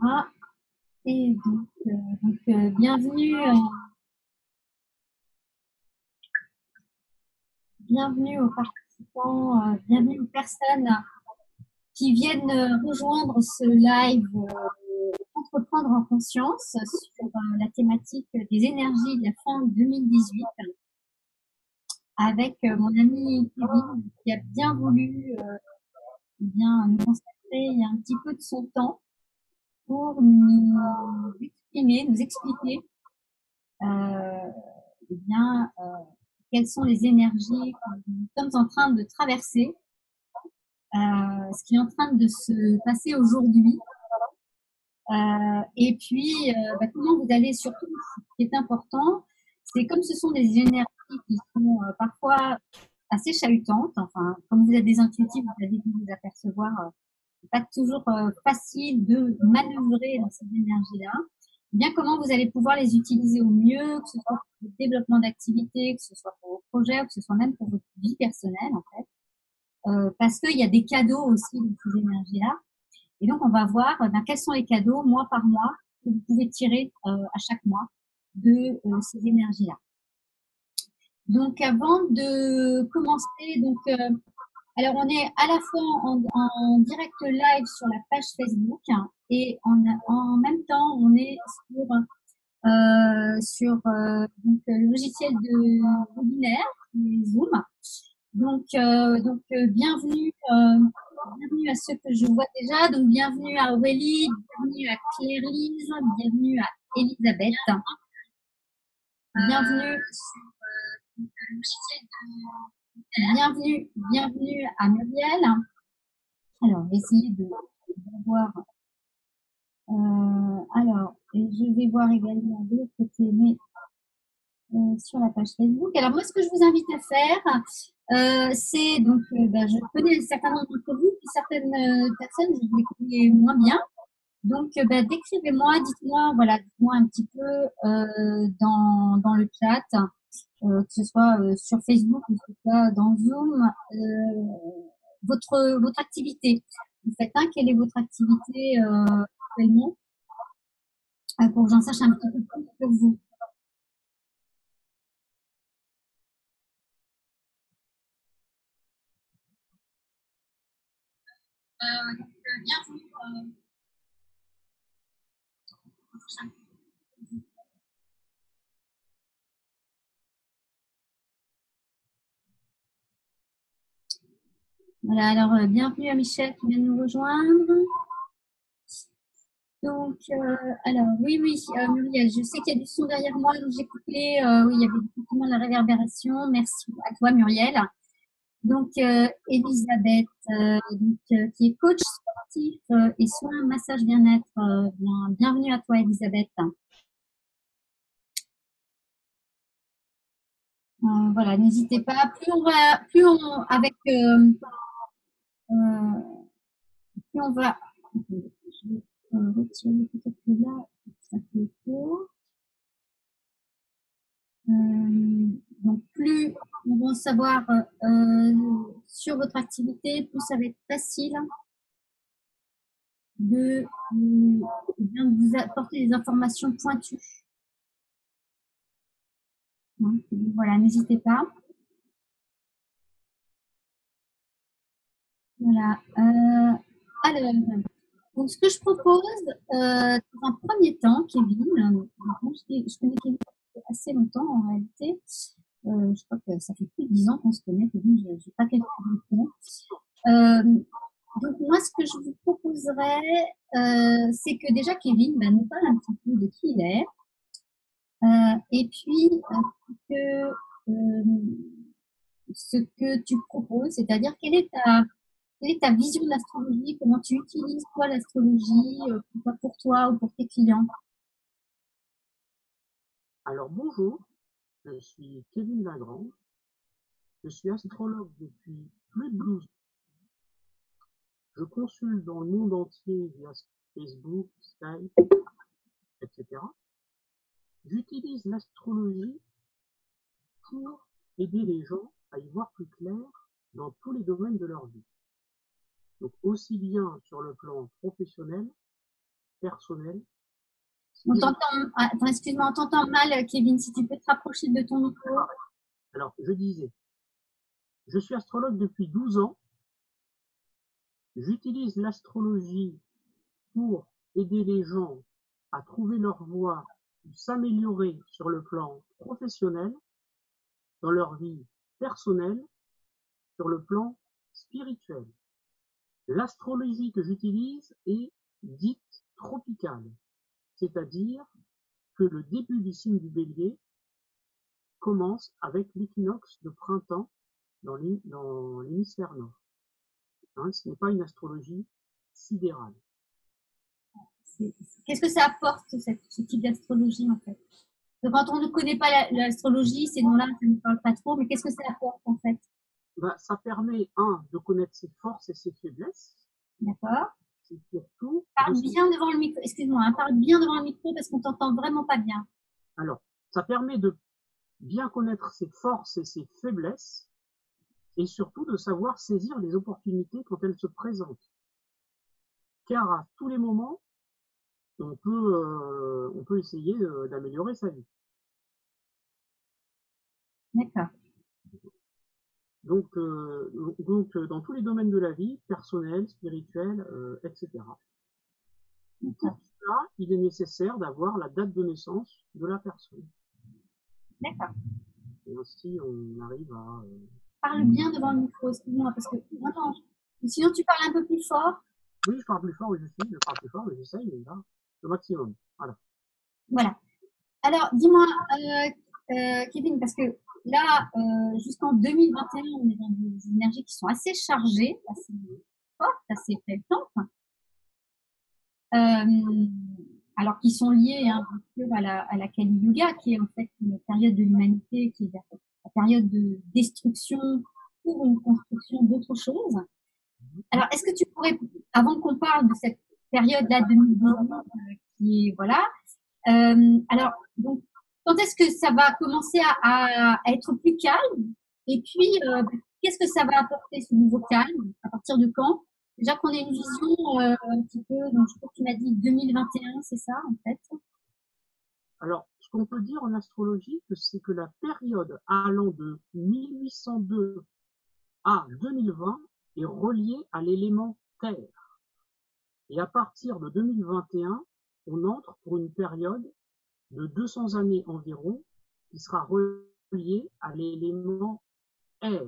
Ah, et bienvenue, bienvenue aux participants, bienvenue aux personnes qui viennent rejoindre ce live Entreprendre en conscience sur la thématique des énergies de la fin 2018 avec mon ami Kevin qui a bien voulu bien nous consacrer il y a un petit peu de son temps pour nous exprimer, nous expliquer eh bien, quelles sont les énergies que nous sommes en train de traverser, ce qui est en train de se passer aujourd'hui. Et puis, comment vous allez surtout, ce qui est important, c'est comme ce sont des énergies qui sont parfois assez chahutantes, enfin, comme vous êtes des intuitifs, vous avez dû vous apercevoir, c'est pas toujours facile de manœuvrer dans ces énergies-là. Bien comment vous allez pouvoir les utiliser au mieux, que ce soit pour le développement d'activités, que ce soit pour vos projets, ou que ce soit même pour votre vie personnelle, en fait. Parce qu'il y a des cadeaux aussi dans ces énergies-là. Et donc, on va voir quels sont les cadeaux, mois par mois, que vous pouvez tirer à chaque mois de ces énergies-là. Donc, avant de commencer, alors on est à la fois en direct live sur la page Facebook et en même temps, on est sur le logiciel de webinaire, Zoom. Bienvenue, bienvenue à ceux que je vois déjà. Donc, bienvenue à Aurélie, bienvenue à Claire-Lise, bienvenue à Elisabeth. Bienvenue bienvenue à Muriel. Alors, je vais essayer de voir. Alors, et je vais voir également de l'autre côté, mais sur la page Facebook. Alors, moi, ce que je vous invite à faire, c'est je connais certains d'entre vous, puis certaines personnes, je les connais moins bien. Donc, décrivez-moi, dites-moi, voilà, dites-moi un petit peu dans le chat, que ce soit sur Facebook ou que ce soit dans Zoom, votre activité. Vous faites quelle est votre activité actuellement, pour que j'en sache un petit peu plus sur vous. Bienvenue. Voilà, alors bienvenue à Michel qui vient de nous rejoindre. Donc, alors, oui, Muriel, je sais qu'il y a du son derrière moi, donc j'ai coupé. Oui, il y avait effectivement de la réverbération. Merci à toi, Muriel. Donc, Elisabeth, qui est coach sportif et soins, massage bien-être. Bienvenue à toi, Elisabeth. Voilà, n'hésitez pas. Plus on va, je vais retirer peut-être que là, ça fait court. Donc, plus on va en savoir sur votre activité, plus ça va être facile de vous apporter des informations pointues. Donc, voilà, n'hésitez pas. Voilà. Alors, donc ce que je propose, dans un premier temps, Kevin, je connais Kevin depuis assez longtemps en réalité. Je crois que ça fait plus de 10 ans qu'on se connaît, Kevin, je n'ai pas calculé. Donc moi, ce que je vous proposerais, c'est que déjà Kevin nous parle un petit peu de qui il est, et puis ce que tu proposes, c'est-à-dire quelle est ta vision de l'astrologie, comment tu utilises toi l'astrologie, pour toi ou pour tes clients. Alors bonjour, je suis Kevin Lagrange, je suis astrologue depuis plus de 12 ans. Je consulte dans le monde entier via Facebook, Skype, etc. J'utilise l'astrologie pour aider les gens à y voir plus clair dans tous les domaines de leur vie. Donc aussi bien sur le plan professionnel personnelle. On t'entend, attends, excuse-moi, on t'entend mal, Kevin, si tu peux te rapprocher de ton micro. Alors, je disais, je suis astrologue depuis 12 ans. J'utilise l'astrologie pour aider les gens à trouver leur voie, s'améliorer sur le plan professionnel, dans leur vie personnelle, sur le plan spirituel. L'astrologie que j'utilise est dite tropicale, c'est-à-dire que le début du signe du Bélier commence avec l'équinoxe de printemps dans l'hémisphère nord. Hein, ce n'est pas une astrologie sidérale. Qu'est-ce que ça apporte, ce type d'astrologie, en fait? Donc, quand on ne connaît pas l'astrologie, ces noms-là, ça ne parle pas trop, mais qu'est-ce que ça apporte, en fait? Ça permet, de connaître ses forces et ses faiblesses. D'accord. C'est surtout... Parle bien devant le micro, excuse-moi, hein, parle bien devant le micro parce qu'on t'entend vraiment pas bien. Alors, ça permet de bien connaître ses forces et ses faiblesses, et surtout de savoir saisir les opportunités quand elles se présentent. Car à tous les moments, on peut essayer d'améliorer sa vie. D'accord. Donc, dans tous les domaines de la vie, personnel, spirituel, etc. Pour cela, il est nécessaire d'avoir la date de naissance de la personne. D'accord. Et ainsi, on arrive à... Parle bien devant le micro, excuse-moi, parce que attends, sinon tu parles un peu plus fort. Oui, je parle plus fort, je parle plus fort, mais j'essaye, mais là, le maximum. Voilà. Voilà. Alors, dis-moi, Kevin, parce que là, jusqu'en 2021, on est dans des énergies qui sont assez chargées, assez fortes, assez fréquentes. Alors qui sont liées hein, bien sûr à la Kali Yuga, qui est en fait une période de l'humanité, qui est la période de destruction pour une construction d'autre chose. Alors, est-ce que tu pourrais, avant qu'on parle de cette période-là 2018, qui est voilà, alors donc quand est-ce que ça va commencer à être plus calme? Et puis, qu'est-ce que ça va apporter ce nouveau calme? À partir de quand? Déjà qu'on ait une vision un petit peu, donc je crois que tu m'as dit 2021, c'est ça en fait? Alors, ce qu'on peut dire en astrologie, c'est que la période allant de 1802 à 2020 est reliée à l'élément Terre. Et à partir de 2021, on entre pour une période de 200 années environ qui sera reliée à l'élément Air.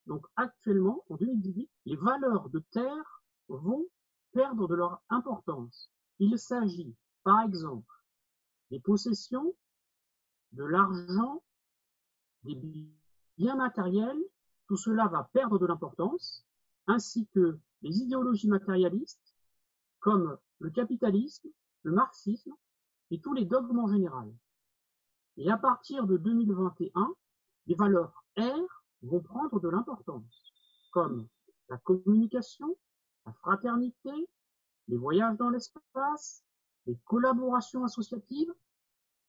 Donc actuellement, en 2018, les valeurs de terre vont perdre de leur importance. Il s'agit, par exemple, des possessions, de l'argent, des biens matériels, tout cela va perdre de l'importance, ainsi que les idéologies matérialistes, comme le capitalisme, le marxisme et tous les dogmes en général. Et à partir de 2021, les valeurs R vont prendre de l'importance, comme la communication, la fraternité, les voyages dans l'espace, les collaborations associatives,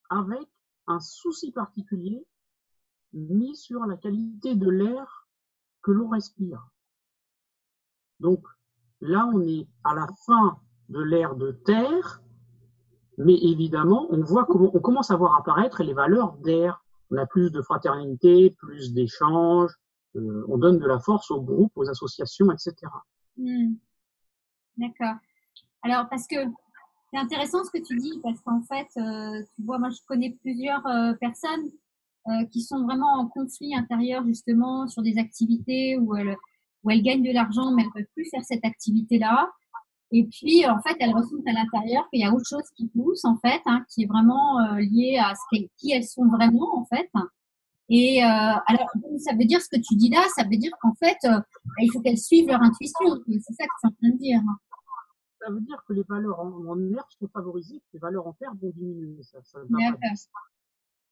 avec un souci particulier mis sur la qualité de l'air que l'on respire. Donc là, on est à la fin de l'ère de terre, mais évidemment, on commence à voir apparaître les valeurs d'air. On a plus de fraternité, plus d'échanges, on donne de la force aux groupes, aux associations, etc. D'accord. Alors, parce que c'est intéressant ce que tu dis, parce qu'en fait, tu vois, moi je connais plusieurs personnes qui sont vraiment en conflit intérieur justement sur des activités où elles gagnent de l'argent, mais elles ne peuvent plus faire cette activité-là. Et puis, en fait, elles ressentent à l'intérieur qu'il y a autre chose qui pousse, en fait, hein, qui est vraiment lié à qui elles sont vraiment, en fait. Et alors, ça veut dire ce que tu dis là, ça veut dire qu'en fait, il faut qu'elles suivent leur intuition. C'est ça que tu es en train de dire. Ça veut dire que les valeurs en air sont favorisées, que les valeurs en terre vont diminuer. Ça ne va pas dire.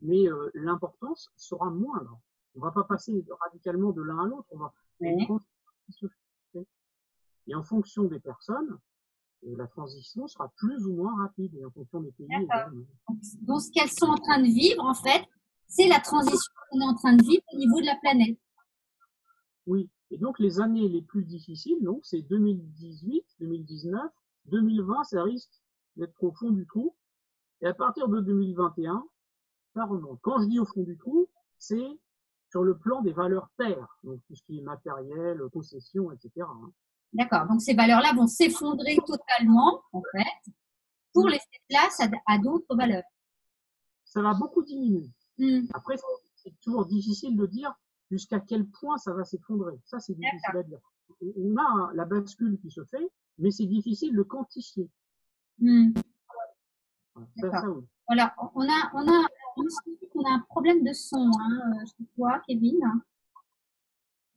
Mais l'importance sera moindre. On ne va pas passer radicalement de l'un à l'autre. On va et en fonction des personnes, la transition sera plus ou moins rapide, et en fonction des pays également. Donc, ce qu'elles sont en train de vivre, en fait, c'est la transition qu'on est en train de vivre au niveau de la planète. Oui, et donc les années les plus difficiles, donc c'est 2018, 2019 2020, ça risque d'être au fond du trou. Et à partir de 2021, ça remonte. Quand je dis au fond du trou, c'est sur le plan des valeurs terres, donc tout ce qui est matériel, possession, etc. D'accord. Donc, ces valeurs-là vont s'effondrer totalement, en fait, pour laisser place à d'autres valeurs. Ça va beaucoup diminuer. Après, c'est toujours difficile de dire jusqu'à quel point ça va s'effondrer. Ça, c'est difficile à dire. On a la bascule qui se fait, mais c'est difficile de quantifier. Ça, oui. Voilà, on a un problème de son, chez toi, Kevin.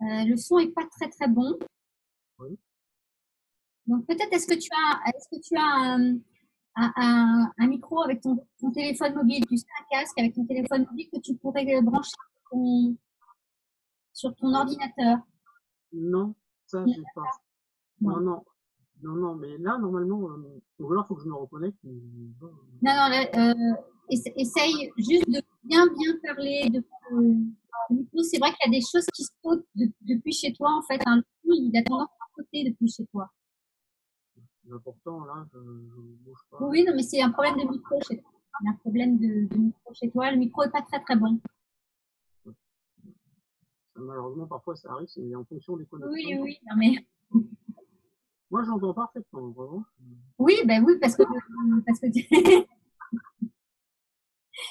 Le son est pas très très bon. Oui. Donc peut-être est-ce que tu as un micro avec ton téléphone mobile, tu sais, un casque avec ton téléphone mobile que tu pourrais brancher sur ton ordinateur? Non, ça j'ai pas. Non, mais là normalement, ou alors faut que je me reconnecte. Non, essaye juste de bien parler de micro. C'est vrai qu'il y a des choses qui sautent depuis chez toi en fait. Il a tendance à sauter depuis chez toi. L'important là, je bouge pas. Oui, non, mais c'est un problème de micro chez toi. Il y a un problème de micro chez toi. Le micro est pas très très bon. Malheureusement, parfois ça arrive, c'est en fonction des connexions. Oui, non mais. Moi, j'entends parfaitement, vraiment. Oui, ben oui, parce que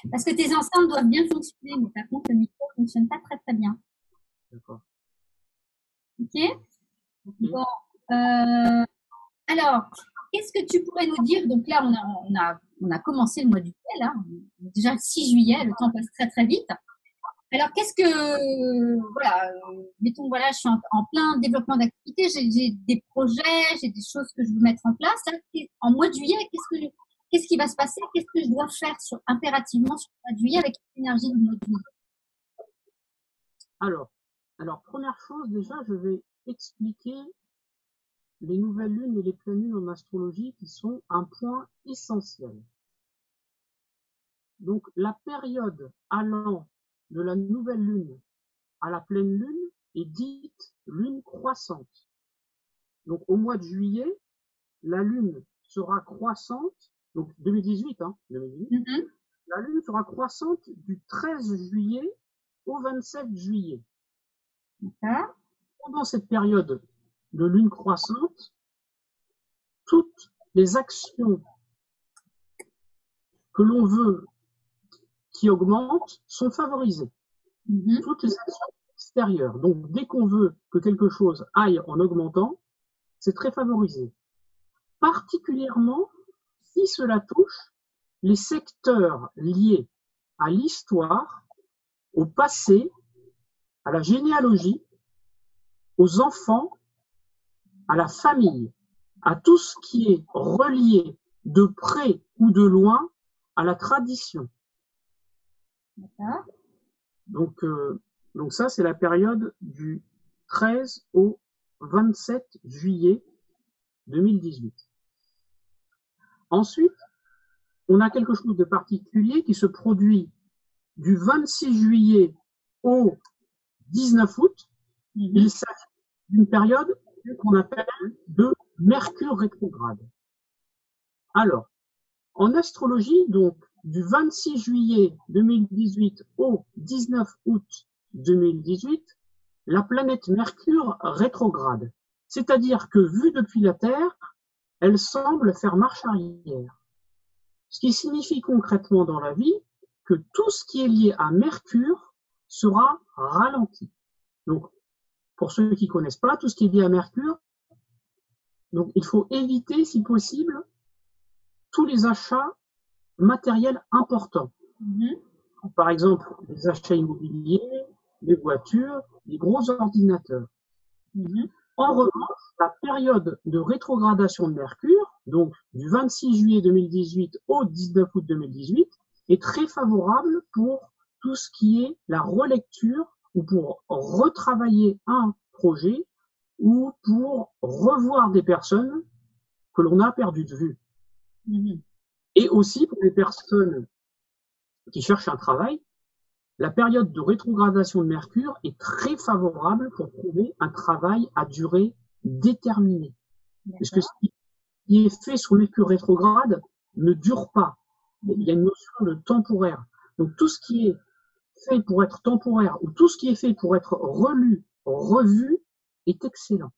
parce que tes enceintes doivent bien fonctionner, mais par contre le micro fonctionne pas très très bien. D'accord. Ok. Bon. Alors, qu'est-ce que tu pourrais nous dire? Donc là, on a commencé le mois de juillet, là. Déjà le 6 juillet, le temps passe très très vite. Alors, voilà, mettons, voilà, je suis en plein développement d'activité, j'ai des projets, j'ai des choses que je veux mettre en place. Là, en mois de juillet, qu'est-ce qui va se passer? Qu'est-ce que je dois faire impérativement sur le mois de juillet avec l'énergie du mois de juillet? Alors, première chose, déjà, je vais expliquer les nouvelles lunes et les pleines lunes en astrologie qui sont un point essentiel. Donc, la période allant de la nouvelle lune à la pleine lune est dite lune croissante. Donc, au mois de juillet, la lune sera croissante, donc 2018, 2018, la lune sera croissante du 13 juillet au 27 juillet. Pendant cette période de lune croissante, toutes les actions que l'on veut qui augmentent sont favorisées. Toutes les actions extérieures. Donc, dès qu'on veut que quelque chose aille en augmentant, c'est très favorisé. Particulièrement si cela touche les secteurs liés à l'histoire, au passé, à la généalogie, aux enfants, à la famille, à tout ce qui est relié de près ou de loin à la tradition. Donc ça, c'est la période du 13 au 27 juillet 2018. Ensuite, on a quelque chose de particulier qui se produit du 26 juillet au 19 août. Il s'agit d'une période qu'on appelle de Mercure rétrograde. Alors, en astrologie, donc, du 26 juillet 2018 au 19 août 2018, la planète Mercure rétrograde. C'est-à-dire que, vue depuis la Terre, elle semble faire marche arrière. Ce qui signifie concrètement dans la vie que tout ce qui est lié à Mercure sera ralenti. Donc, pour ceux qui ne connaissent pas, tout ce qui est lié à Mercure, donc il faut éviter, si possible, tous les achats matériels importants. Par exemple, les achats immobiliers, les voitures, les gros ordinateurs. En revanche, la période de rétrogradation de Mercure, donc du 26 juillet 2018 au 19 août 2018, est très favorable pour tout ce qui est la relecture ou pour retravailler un projet ou pour revoir des personnes que l'on a perdues de vue. Et aussi pour les personnes qui cherchent un travail, la période de rétrogradation de Mercure est très favorable pour trouver un travail à durée déterminée. Parce que qui est fait sur Mercure rétrograde ne dure pas. Il y a une notion de temporaire. Donc tout ce qui est fait pour être temporaire ou tout ce qui est fait pour être relu, revu est excellent.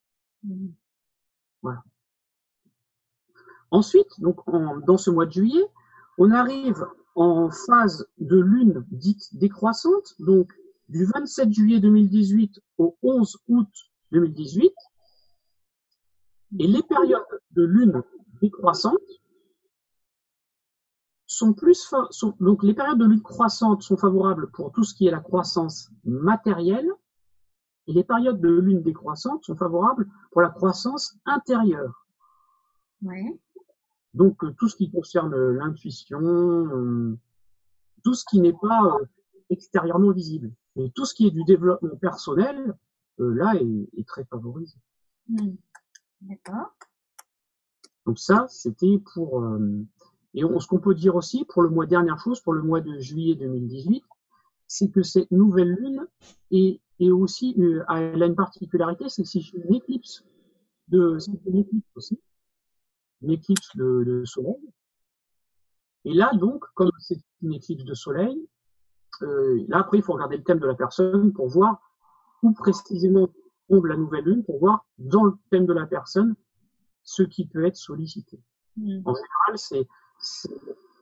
Voilà. Ensuite, donc dans ce mois de juillet, on arrive en phase de lune dite décroissante, donc du 27 juillet 2018 au 11 août 2018. Et les périodes de lune décroissante sont donc les périodes de lune croissante sont favorables pour tout ce qui est la croissance matérielle, et les périodes de lune décroissante sont favorables pour la croissance intérieure. Ouais. Donc tout ce qui concerne l'intuition, tout ce qui n'est pas extérieurement visible, et tout ce qui est du développement personnel, là est très favorisé. D'accord. Donc ça, c'était pour... et ce qu'on peut dire aussi pour le mois, dernière chose, pour le mois de juillet 2018, c'est que cette nouvelle lune est aussi, elle a une particularité, c'est que c'est une éclipse aussi, une éclipse de soleil. Et là, donc, comme c'est une éclipse de soleil, là, après, il faut regarder le thème de la personne pour voir où précisément tombe la nouvelle lune, pour voir dans le thème de la personne ce qui peut être sollicité. En général, c'est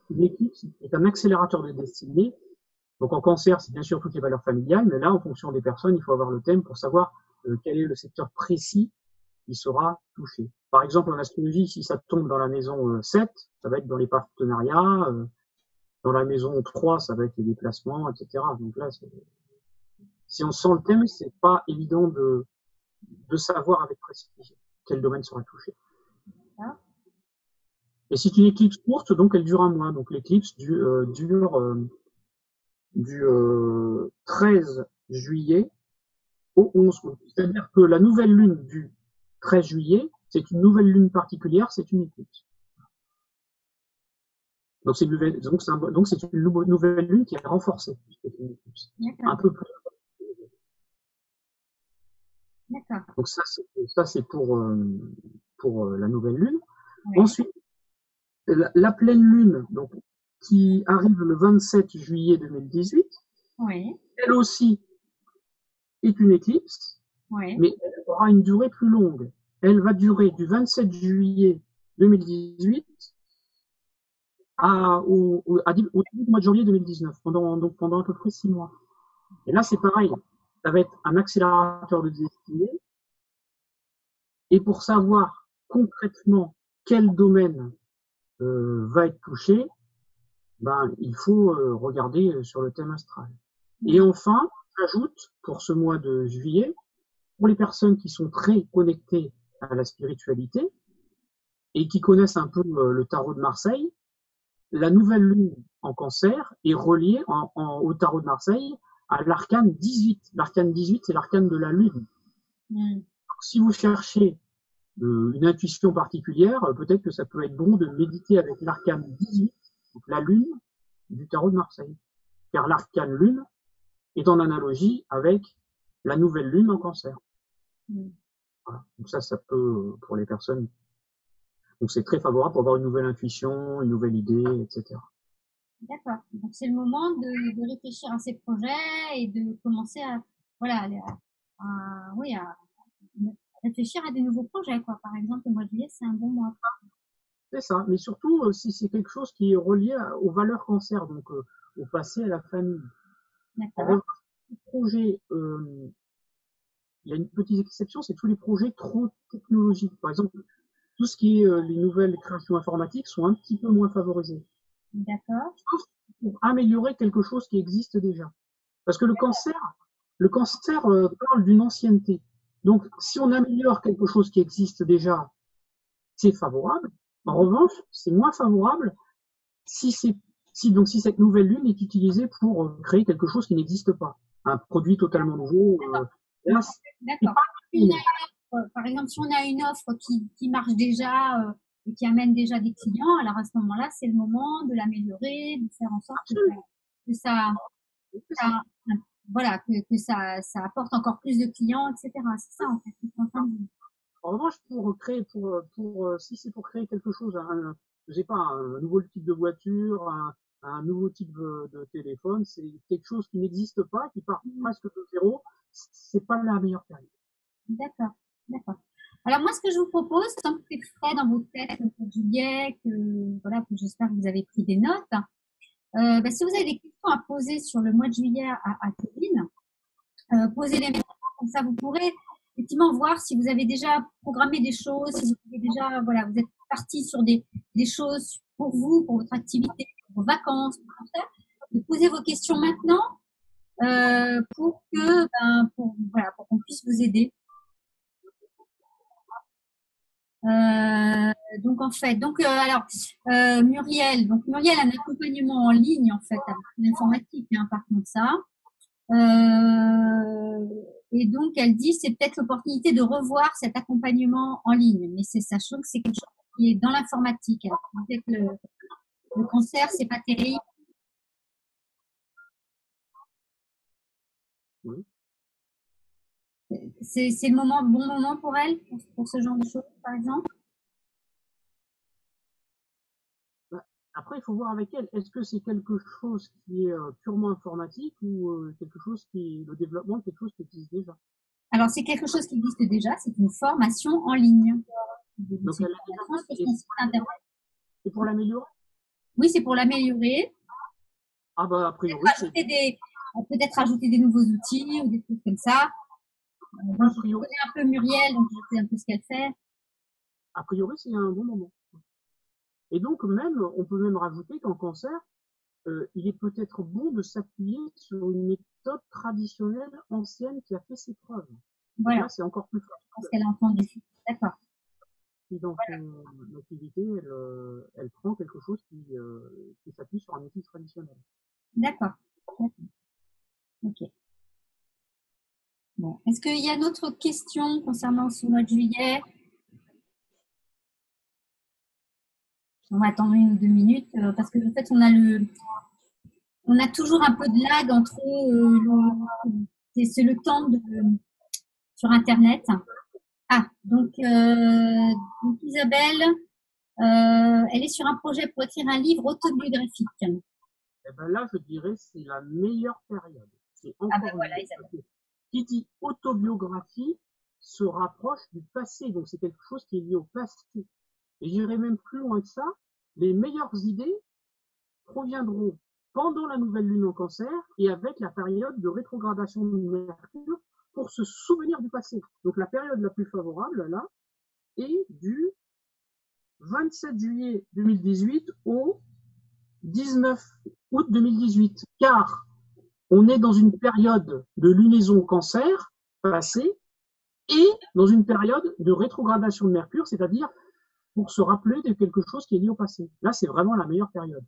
une éclipse qui est un accélérateur de destinée. Donc en cancer, c'est bien sûr toutes les valeurs familiales, mais là, en fonction des personnes, il faut avoir le thème pour savoir quel est le secteur précis qui sera touché. Par exemple, en astrologie, si ça tombe dans la maison 7, ça va être dans les partenariats, dans la maison 3, ça va être les déplacements, etc. Donc là, si on sent le thème, c'est pas évident de savoir avec précision quel domaine sera touché. Et c'est une éclipse courte, donc elle dure un mois. Donc l'éclipse dure du 13 juillet au 11 août. C'est-à-dire que la nouvelle lune du 13 juillet, c'est une nouvelle lune particulière, c'est une éclipse. Donc c'est une nouvelle lune qui est renforcée. C'est une éclipse. Un peu plus. D'accord. Donc ça c'est pour la nouvelle lune. Ouais. Ensuite, la pleine lune, donc qui arrive le 27 juillet 2018. Ouais. Elle aussi est une éclipse, Ouais. mais elle aura une durée plus longue. Elle va durer du 27 juillet 2018 au début du mois de janvier 2019, pendant à peu près 6 mois. Et là, c'est pareil. Ça va être un accélérateur de destinée. Et pour savoir concrètement quel domaine va être touché, ben, il faut regarder sur le thème astral. Et enfin, j'ajoute pour ce mois de juillet, pour les personnes qui sont très connectées à la spiritualité et qui connaissent un peu le tarot de Marseille, la nouvelle lune en cancer est reliée au tarot de Marseille à l'arcane 18. L'arcane 18, c'est l'arcane de la lune. Donc, si vous cherchez une intuition particulière, peut-être que ça peut être bon de méditer avec l'arcane 18, donc la lune du tarot de Marseille. Car l'arcane lune est en analogie avec la nouvelle lune en cancer. Voilà. Donc ça peut, pour les personnes, donc c'est très favorable pour avoir une nouvelle intuition, une nouvelle idée, etc. D'accord. Donc c'est le moment de réfléchir à ces projets et de commencer à, voilà, à réfléchir à des nouveaux projets, quoi. Par exemple, le mois de juillet, c'est un bon mois. C'est ça, mais surtout si c'est quelque chose qui est relié aux valeurs cancer, donc au passé, à la famille. D'accord. Projets, il y a une petite exception, c'est tous les projets trop technologiques. Par exemple, tout ce qui est les nouvelles créations informatiques sont un petit peu moins favorisées. D'accord. Sauf pour améliorer quelque chose qui existe déjà. Parce que le cancer parle d'une ancienneté. Donc, si on améliore quelque chose qui existe déjà, c'est favorable. En revanche, c'est moins favorable si cette nouvelle lune est utilisée pour créer quelque chose qui n'existe pas. Un produit totalement nouveau. D'accord. Par exemple, si on a une offre qui marche déjà et qui amène déjà des clients, alors à ce moment-là, c'est le moment de l'améliorer, de faire en sorte que ça voilà, que ça apporte encore plus de clients, etc. C'est ça, en fait. En revanche, si c'est pour créer quelque chose, je sais pas, un nouveau type de voiture, un nouveau type de téléphone, c'est quelque chose qui n'existe pas, qui part presque de zéro, c'est pas la meilleure période. D'accord, d'accord. Alors moi, ce que je vous propose, tant que c'est frais dans vos têtes pour juillet, voilà, que j'espère que vous avez pris des notes, si vous avez des questions à poser sur le mois de juillet à Kevin, posez-les maintenant, comme ça vous pourrez effectivement voir si vous avez déjà programmé des choses, si vous avez déjà, voilà, vous êtes parti sur des choses pour vous, pour votre activité, pour vos vacances, pour tout ça. De poser vos questions maintenant pour qu'on puisse vous aider. Donc en fait, Muriel, Muriel a un accompagnement en ligne en fait avec l'informatique, hein, par contre ça. Et donc elle dit c'est peut-être l'opportunité de revoir cet accompagnement en ligne, mais c'est sachant que c'est quelque chose qui est dans l'informatique. Alors peut-être le cancer c'est pas terrible. Oui. C'est le bon moment pour elle pour ce genre de choses par exemple. Après, il faut voir avec elle, est-ce que c'est quelque chose qui est purement informatique ou quelque chose le développement de quelque chose qui existe déjà? Alors, c'est quelque chose qui existe déjà, c'est une formation en ligne. Donc, elle a déjà c'est pour l'améliorer? Oui, c'est pour l'améliorer. Ah bah, a priori, peut-être ajouter des nouveaux outils ou des trucs comme ça. Je connais un peu Muriel, donc je sais un peu ce qu'elle fait. A priori, c'est un bon moment. Et donc, on peut même rajouter qu'en cancer, il est peut-être bon de s'appuyer sur une méthode traditionnelle ancienne qui a fait ses preuves. Voilà. Là, c'est encore plus fort. Parce qu'elle a entendu. D'accord. Et dans son activité, elle prend quelque chose qui s'appuie sur un outil traditionnel. D'accord. Ok. Bon. Est-ce qu'il y a d'autres questions concernant ce mois de juillet? On va attendre 1 ou 2 minutes parce que en fait on a toujours un peu de lag entre c'est le temps sur Internet. Ah, donc Isabelle, elle est sur un projet pour écrire un livre autobiographique. Eh ben là, je dirais c'est la meilleure période. C'est encore voilà, Isabelle. Qui dit autobiographie se rapproche du passé, donc c'est quelque chose qui est lié au passé. Et j'irai même plus loin que ça, les meilleures idées proviendront pendant la nouvelle lune en cancer et avec la période de rétrogradation de Mercure pour se souvenir du passé. Donc la période la plus favorable, là, est du 27 juillet 2018 au 19 août 2018, car on est dans une période de lunaison cancer passée et dans une période de rétrogradation de Mercure, c'est-à-dire pour se rappeler de quelque chose qui est lié au passé. Là, c'est vraiment la meilleure période.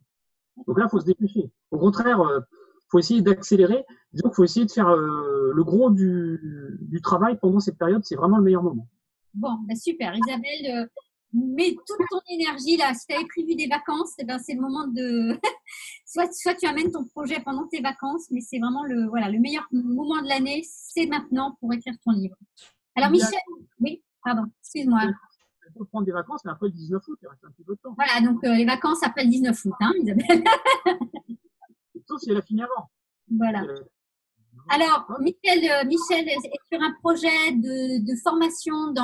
Donc là, il faut se dépêcher. Au contraire, il faut essayer d'accélérer. Disons qu'il faut essayer de faire le gros du travail pendant cette période. C'est vraiment le meilleur moment. Bon, ben super. Isabelle, mets toute ton énergie là. Si tu avais prévu des vacances, eh ben, c'est le moment de... soit tu amènes ton projet pendant tes vacances, mais c'est vraiment le meilleur moment de l'année, c'est maintenant pour écrire ton livre. Alors Michel, oui, pardon, excuse-moi. Il faut prendre des vacances, mais après le 19 août, il reste un petit peu de temps. Voilà, donc les vacances après le 19 août, hein, Isabelle. Sauf si elle a fini avant. Voilà. Alors, Michel est sur un projet de formation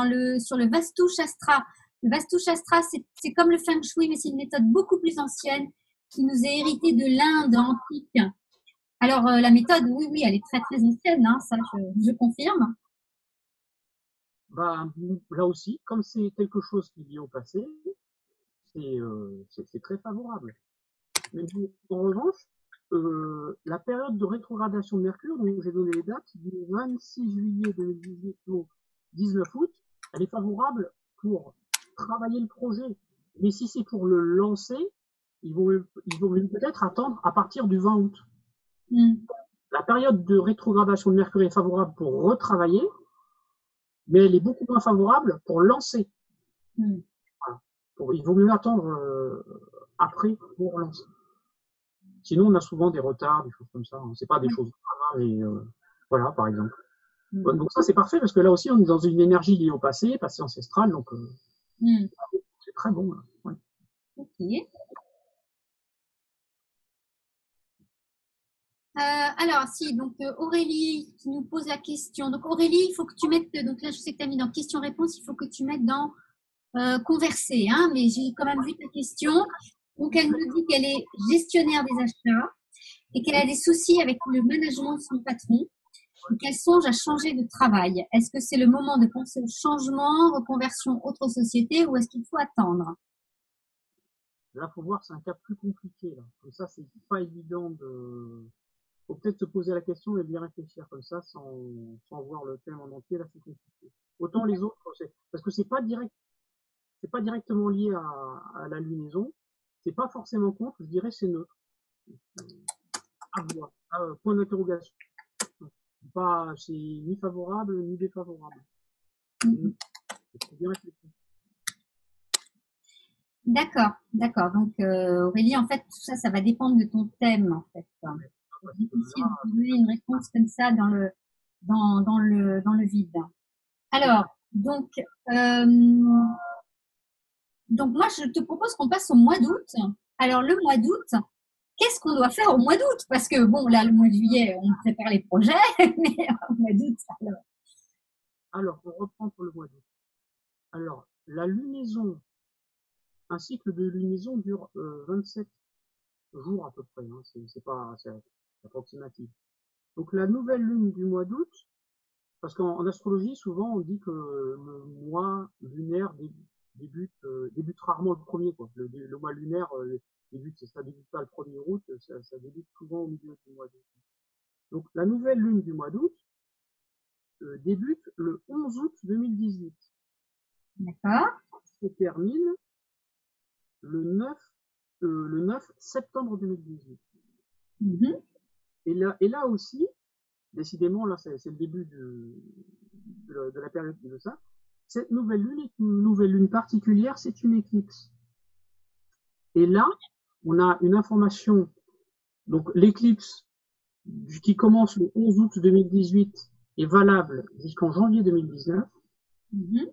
sur le Vastu Shastra. Le Vastu Shastra, c'est comme le Feng Shui, mais c'est une méthode beaucoup plus ancienne qui nous est héritée de l'Inde antique. Alors, la méthode, oui, elle est très, très ancienne, hein, ça, je confirme. Bah, là aussi, comme c'est quelque chose qui est lié au passé, c'est très favorable. Mais en revanche, la période de rétrogradation de Mercure, dont j'ai donné les dates, du 26 juillet 2018 au 19 août, elle est favorable pour travailler le projet. Mais si c'est pour le lancer, il vaut peut-être attendre à partir du 20 août. La période de rétrogradation de Mercure est favorable pour retravailler, mais elle est beaucoup moins favorable pour lancer. Voilà. Il vaut mieux attendre après pour lancer. Sinon, on a souvent des retards, des choses comme ça. C'est pas des choses graves, mais voilà, par exemple. Bon, donc ça, c'est parfait parce que là aussi, on est dans une énergie liée au passé ancestral, donc c'est très bon. Là. Ouais. Ok. Alors, si, donc Aurélie qui nous pose la question. Donc Aurélie, il faut que tu mettes, donc là je sais que tu as mis dans question-réponse, il faut que tu mettes dans converser, hein, mais j'ai quand même vu ta question. Donc elle nous dit qu'elle est gestionnaire des achats et qu'elle a des soucis avec le management de son patron et qu'elle songe à changer de travail. Est-ce que c'est le moment de penser au changement, reconversion, autre société ou est-ce qu'il faut attendre? Là, faut voir, c'est un cas plus compliqué. Là. Comme ça, c'est pas évident de. Faut peut-être se poser la question et bien réfléchir comme ça, sans voir le thème en entier. Là, c'est compliqué. Autant les autres, parce que c'est pas directement lié à la lunaison. C'est pas forcément contre. Je dirais c'est neutre. À voir. Point d'interrogation. Pas, c'est ni favorable ni défavorable. Faut bien réfléchir. D'accord, d'accord. Donc Aurélie, en fait, tout ça, ça va dépendre de ton thème, en fait. C'est difficile de donner une réponse comme ça dans le vide. Alors, donc moi, je te propose qu'on passe au mois d'août. Alors, le mois d'août, qu'est-ce qu'on doit faire au mois d'août? Parce que, bon, là, le mois de juillet, on prépare les projets, mais au mois d'août, alors. Alors, on reprend pour le mois d'août. Alors, la lunaison, un cycle de lunaison dure 27 jours à peu près. Hein. C'est approximatif. Donc, la nouvelle lune du mois d'août, parce qu'en astrologie, souvent, on dit que le mois lunaire débute rarement le premier. Quoi. Le mois lunaire ça débute pas le 1er août, ça débute souvent au milieu du mois d'août. Donc, la nouvelle lune du mois d'août débute le 11 août 2018. D'accord. Se termine le 9 septembre 2018. Mhm. Et là aussi, décidément, là, c'est le début de la période de ça. Cette nouvelle lune est une nouvelle lune particulière, c'est une éclipse. Et là, on a une information. Donc, l'éclipse qui commence le 11 août 2018 est valable jusqu'en janvier 2019. Mhm.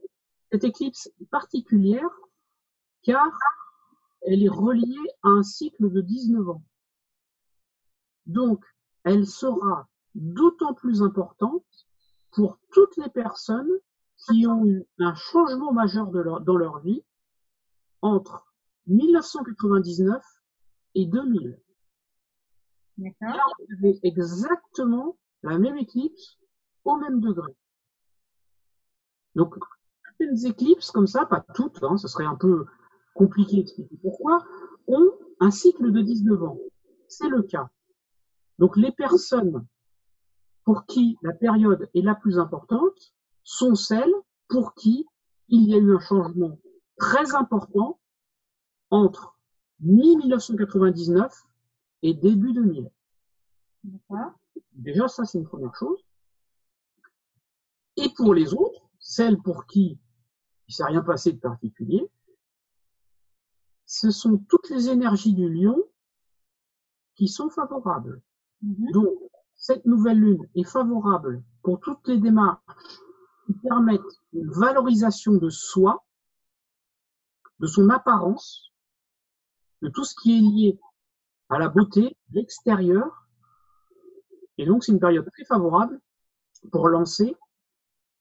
Cette éclipse est particulière car elle est reliée à un cycle de 19 ans. Donc, elle sera d'autant plus importante pour toutes les personnes qui ont eu un changement majeur dans leur vie entre 1999 et 2000. D'accord. Là, vous avez exactement la même éclipse au même degré. Donc, certaines éclipses comme ça, pas toutes, hein, ce serait un peu compliqué d'expliquer pourquoi, ont un cycle de 19 ans. C'est le cas. Donc, les personnes pour qui la période est la plus importante sont celles pour qui il y a eu un changement très important entre mi-1999 et début 2000. D'accord. Déjà, ça, c'est une première chose. Et pour les autres, celles pour qui il ne s'est rien passé de particulier, ce sont toutes les énergies du lion qui sont favorables. Mhm. Donc, cette nouvelle lune est favorable pour toutes les démarches qui permettent une valorisation de soi, de son apparence, de tout ce qui est lié à la beauté, l'extérieur. Et donc, c'est une période très favorable pour lancer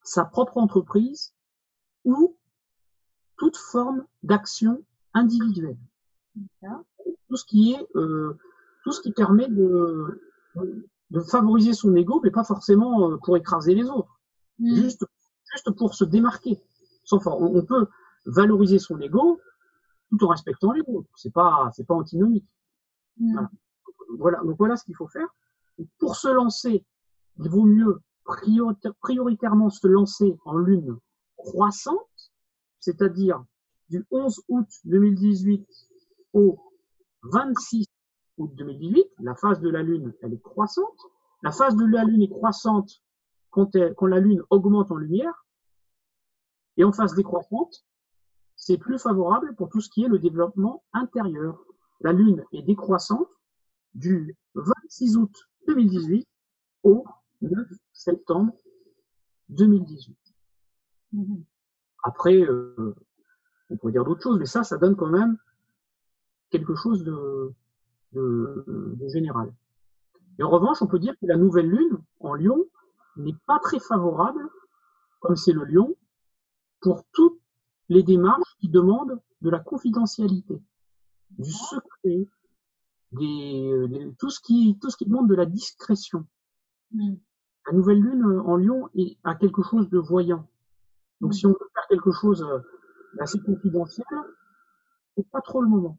sa propre entreprise ou toute forme d'action individuelle. D'accord. Tout ce qui permet de favoriser son ego, mais pas forcément pour écraser les autres. Mhm. Juste pour se démarquer. On peut valoriser son ego tout en respectant les autres. C'est pas antinomique. Mhm. Donc voilà ce qu'il faut faire. Pour se lancer, il vaut mieux prioritairement se lancer en lune croissante, c'est-à-dire du 11 août 2018 au 26 août 2018. La phase de la lune, elle est croissante. La phase de la lune est croissante quand la lune augmente en lumière. Et en phase décroissante, c'est plus favorable pour tout ce qui est le développement intérieur. La lune est décroissante du 26 août 2018 au 9 septembre 2018. Mhm. Après, on pourrait dire d'autres choses, mais ça donne quand même quelque chose de général. Et en revanche, on peut dire que la nouvelle lune en Lion n'est pas très favorable, comme c'est le Lion, pour toutes les démarches qui demandent de la confidentialité, du secret, tout ce qui demande de la discrétion. Mm. La nouvelle lune en Lion a quelque chose de voyant. Donc si on veut faire quelque chose d'assez confidentiel, c'est pas trop le moment.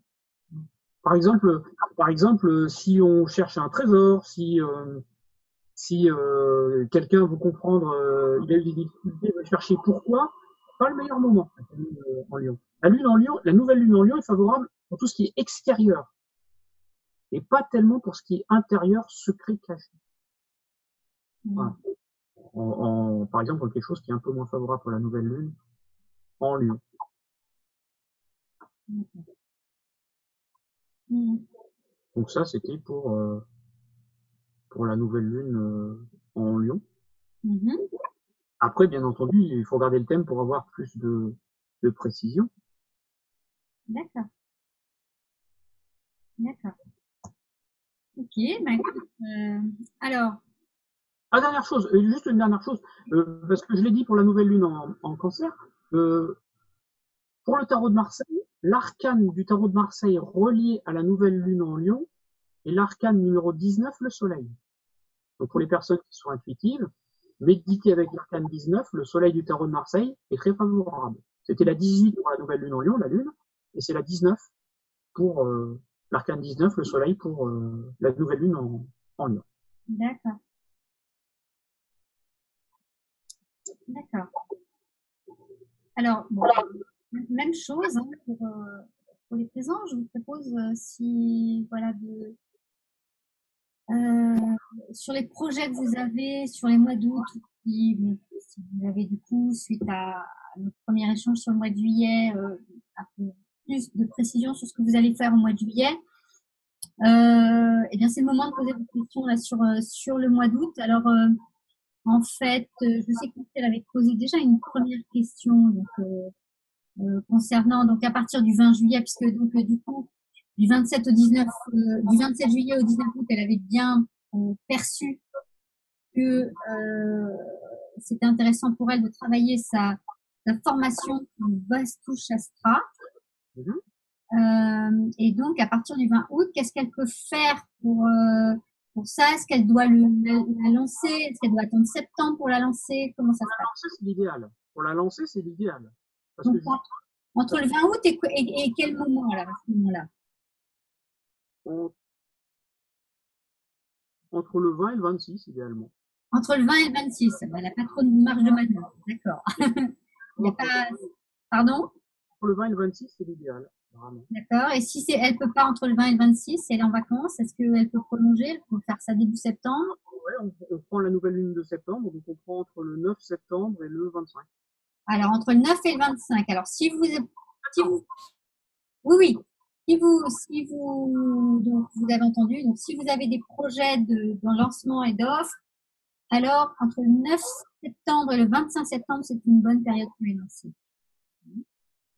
Par exemple, si on cherche un trésor, si quelqu'un veut comprendre, il a eu des difficultés, veut chercher pourquoi, pas le meilleur moment. La lune en Lion. La nouvelle lune en Lion est favorable pour tout ce qui est extérieur et pas tellement pour ce qui est intérieur, secret, caché. Voilà. Par exemple, quelque chose qui est un peu moins favorable pour la nouvelle lune en Lion. Donc ça, c'était pour la nouvelle lune en Lion. Après, bien entendu, il faut regarder le thème pour avoir plus de précision. D'accord. D'accord. Ok, bah, alors. Dernière chose, juste une dernière chose, parce que je l'ai dit pour la nouvelle lune en Cancer, pour le tarot de Marseille, l'arcane du tarot de Marseille relié à la nouvelle lune en Lion est l'arcane numéro 19, le soleil. Donc pour les personnes qui sont intuitives, méditer avec l'arcane 19, le soleil du tarot de Marseille est très favorable. C'était la 18 pour la nouvelle lune en Lion, la lune, et c'est la 19 pour l'arcane 19, le soleil pour la nouvelle lune en Lion. D'accord. D'accord. Alors, bon, même chose hein, pour les présents. Je vous propose si, voilà, sur les projets que vous avez sur les mois d'août, si vous avez du coup, suite à notre premier échange sur le mois de juillet, un peu plus de précision sur ce que vous allez faire au mois de juillet, eh bien c'est le moment de poser des questions là sur le mois d'août. Alors, en fait, je sais qu'elle avait posé déjà une première question donc, concernant donc à partir du 20 juillet, puisque donc du coup du 27 au 19, du 27 juillet au 19 août, elle avait bien perçu que c'était intéressant pour elle de travailler sa formation Vastu Shastra. Et donc, à partir du 20 août, qu'est-ce qu'elle peut faire pour ça? Est-ce qu'elle doit la lancer? Est-ce qu'elle doit attendre septembre pour la lancer? Comment ça se passe? Pour la lancer, c'est l'idéal. Pour la lancer, c'est l'idéal. Donc, entre le 20 août et quel moment, alors, à ce moment-là? Entre le 20 et le 26, idéalement. Entre le 20 et le 26, elle n'a pas trop de marge de manœuvre, d'accord. Il n'y a pas... Pardon? Entre le 20 et le 26, c'est l'idéal. D'accord. Et si elle ne peut pas entre le 20 et le 26, elle est en vacances, est-ce qu'elle peut prolonger? Elle peut faire ça début septembre? Oui, on prend la nouvelle lune de septembre, donc on prend entre le 9 septembre et le 25. Alors, entre le 9 et le 25. Alors, si vous oui, donc, vous avez entendu, donc si vous avez des projets de lancement et d'offres, alors entre le 9 septembre et le 25 septembre, c'est une bonne période pour les lancer.